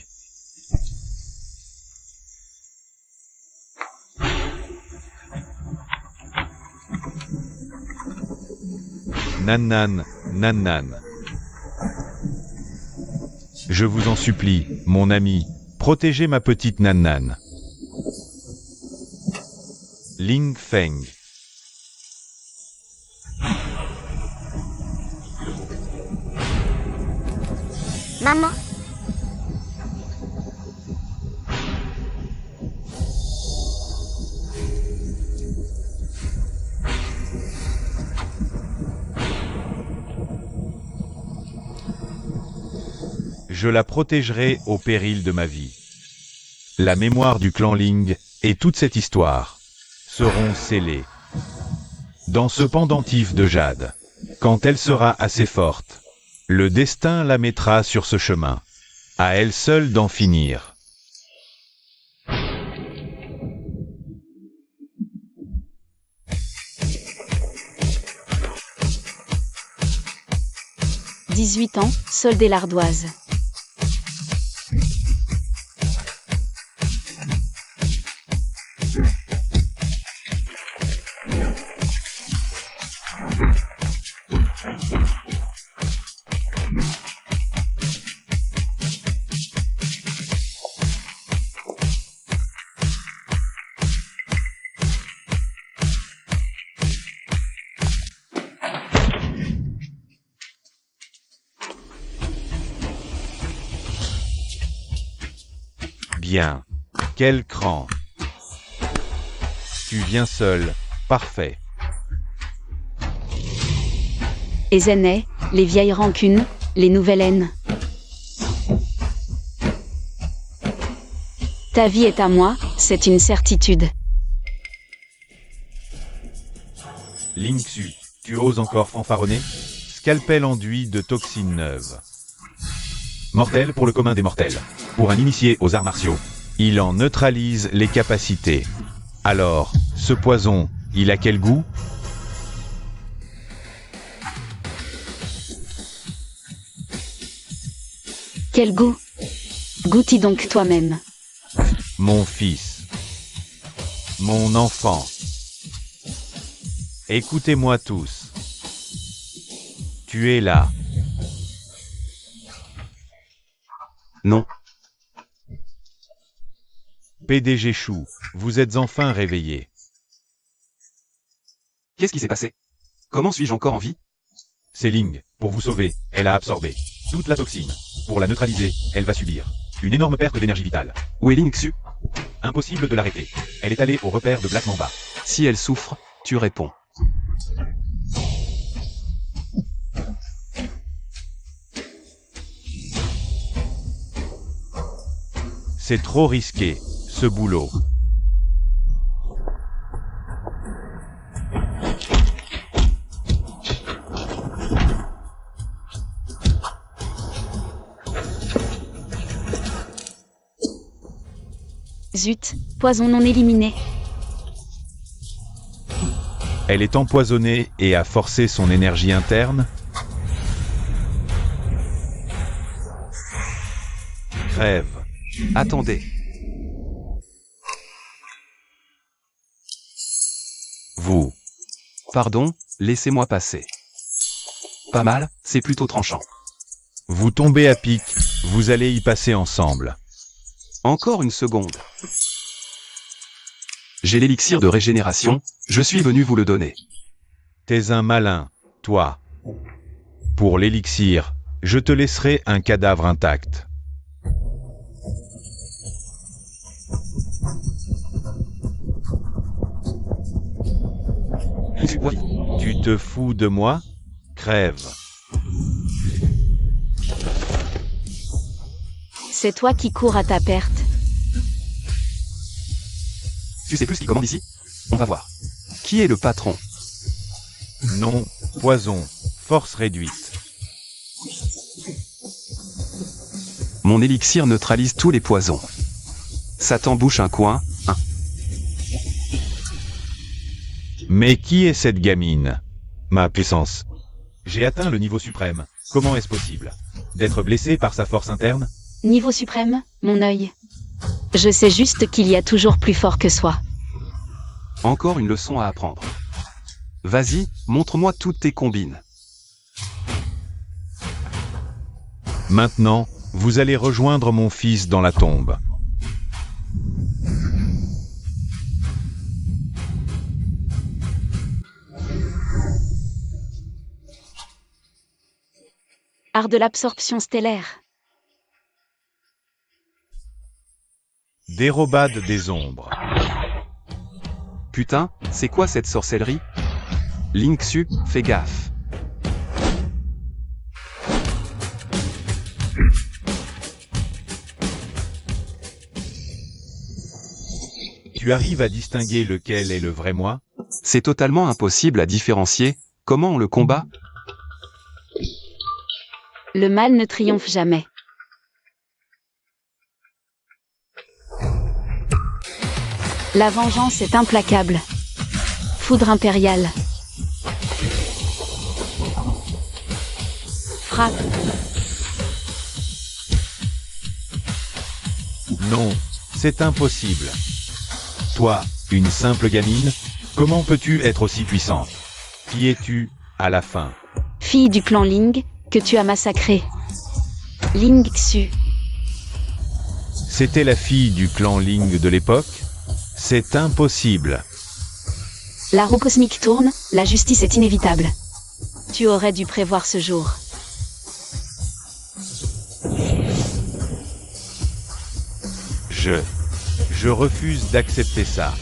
Nan nan. Je vous en supplie, mon ami, protégez ma petite Nan. Ling Feng. Maman, Je la protégerai au péril de ma vie. La mémoire du clan Ling et toute cette histoire seront scellées dans ce pendentif de jade. Quand elle sera assez forte, le destin la mettra sur ce chemin. À elle seule d'en finir. « 18 ans, solde et l'ardoise. Bien. Quel cran. Tu viens seul. Parfait. Et aînés, les vieilles rancunes, les nouvelles haines. Ta vie est à moi, c'est une certitude. Lingxu, tu oses encore fanfaronner? Scalpel enduit de toxines neuves. Mortel pour le commun des mortels. Pour un initié aux arts martiaux, il en neutralise les capacités. Alors, ce poison, il a quel goût? Quel goût? Goûte-y donc toi-même. Mon fils. Mon enfant. Écoutez-moi tous. Tu es là. Non. PDG Chou, vous êtes enfin réveillé. Qu'est-ce qui s'est passé? Comment suis-je encore en vie? C'est Ling, pour vous sauver, elle a absorbé toute la toxine. Pour la neutraliser, elle va subir une énorme perte d'énergie vitale. Où est Lingxu? Impossible de l'arrêter. Elle est allée au repère de Black Mamba. Si elle souffre, tu réponds. C'est trop risqué, ce boulot. Zut, poison non éliminé. Elle est empoisonnée et a forcé son énergie interne. Crève. Attendez. Vous. Pardon, laissez-moi passer. Pas mal, c'est plutôt tranchant. Vous tombez à pic, vous allez y passer ensemble. Encore une seconde. J'ai l'élixir de régénération, je suis venu vous le donner. T'es un malin, toi. Pour l'élixir, je te laisserai un cadavre intact. Tu te fous de moi? Crève. C'est toi qui cours à ta perte. Tu sais plus qui commande ici? On va voir. Qui est le patron? Non, poison, force réduite. Mon élixir neutralise tous les poisons. Ça t'embouche un coin, hein? Mais qui est cette gamine? Ma puissance. J'ai atteint le niveau suprême. Comment est-ce possible? D'être blessé par sa force interne? Niveau suprême, mon œil. Je sais juste qu'il y a toujours plus fort que soi. Encore une leçon à apprendre. Vas-y, montre-moi toutes tes combines. Maintenant, vous allez rejoindre mon fils dans la tombe. Art de l'absorption stellaire. Dérobade des ombres. Putain, c'est quoi cette sorcellerie? Linksu, fais gaffe. Tu arrives à distinguer lequel est le vrai moi? C'est totalement impossible à différencier. Comment on le combat? Le mal ne triomphe jamais. La vengeance est implacable. Foudre impériale. Frappe. Non, c'est impossible. Toi, une simple gamine, comment peux-tu être aussi puissante? Qui es-tu, à la fin? Fille du clan Ling, que tu as massacré. Ling Xu. C'était la fille du clan Ling de l'époque? C'est impossible. La roue cosmique tourne, la justice est inévitable. Tu aurais dû prévoir ce jour. Je refuse d'accepter ça.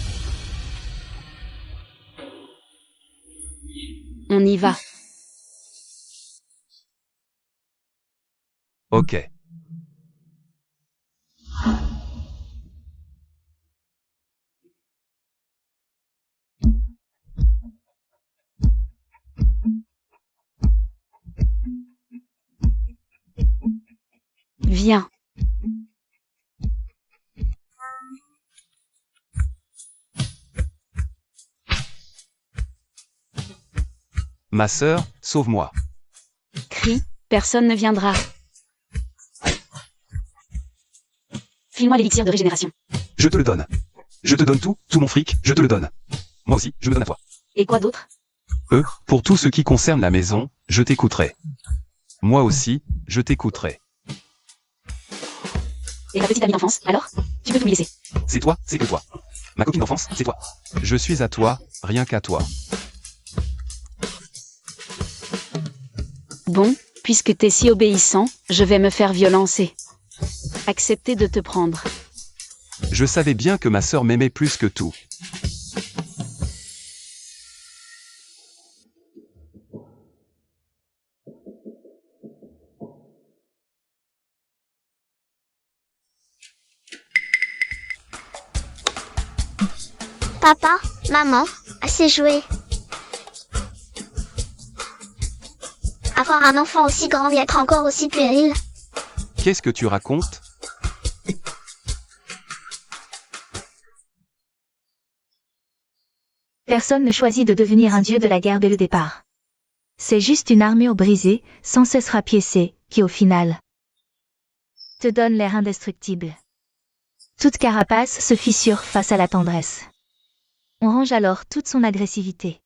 On y va. Ok. Viens. Ma sœur, sauve-moi. Crie, personne ne viendra. File-moi l'élixir de régénération. Je te le donne. Je te donne tout mon fric, je te le donne. Moi aussi, je me donne à toi. Et quoi d'autre? Pour tout ce qui concerne la maison, je t'écouterai. Moi aussi, je t'écouterai. Et ta petite amie d'enfance, alors? Tu peux tout lui laisser. C'est toi, c'est que toi. Ma copine d'enfance, c'est toi. Je suis à toi, rien qu'à toi. Bon, puisque t'es si obéissant, je vais me faire violencer. Accepter de te prendre. Je savais bien que ma sœur m'aimait plus que tout. Papa, maman, assez joué. Avoir un enfant aussi grand et être encore aussi puéril. Qu'est-ce que tu racontes? Personne ne choisit de devenir un dieu de la guerre dès le départ. C'est juste une armure brisée, sans cesse rapiécée, qui au final te donne l'air indestructible. Toute carapace se fissure face à la tendresse. On range alors toute son agressivité.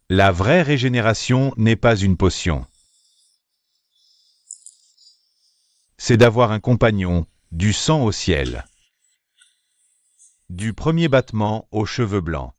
La vraie régénération n'est pas une potion. C'est d'avoir un compagnon, du sang au ciel. Du premier battement aux cheveux blancs.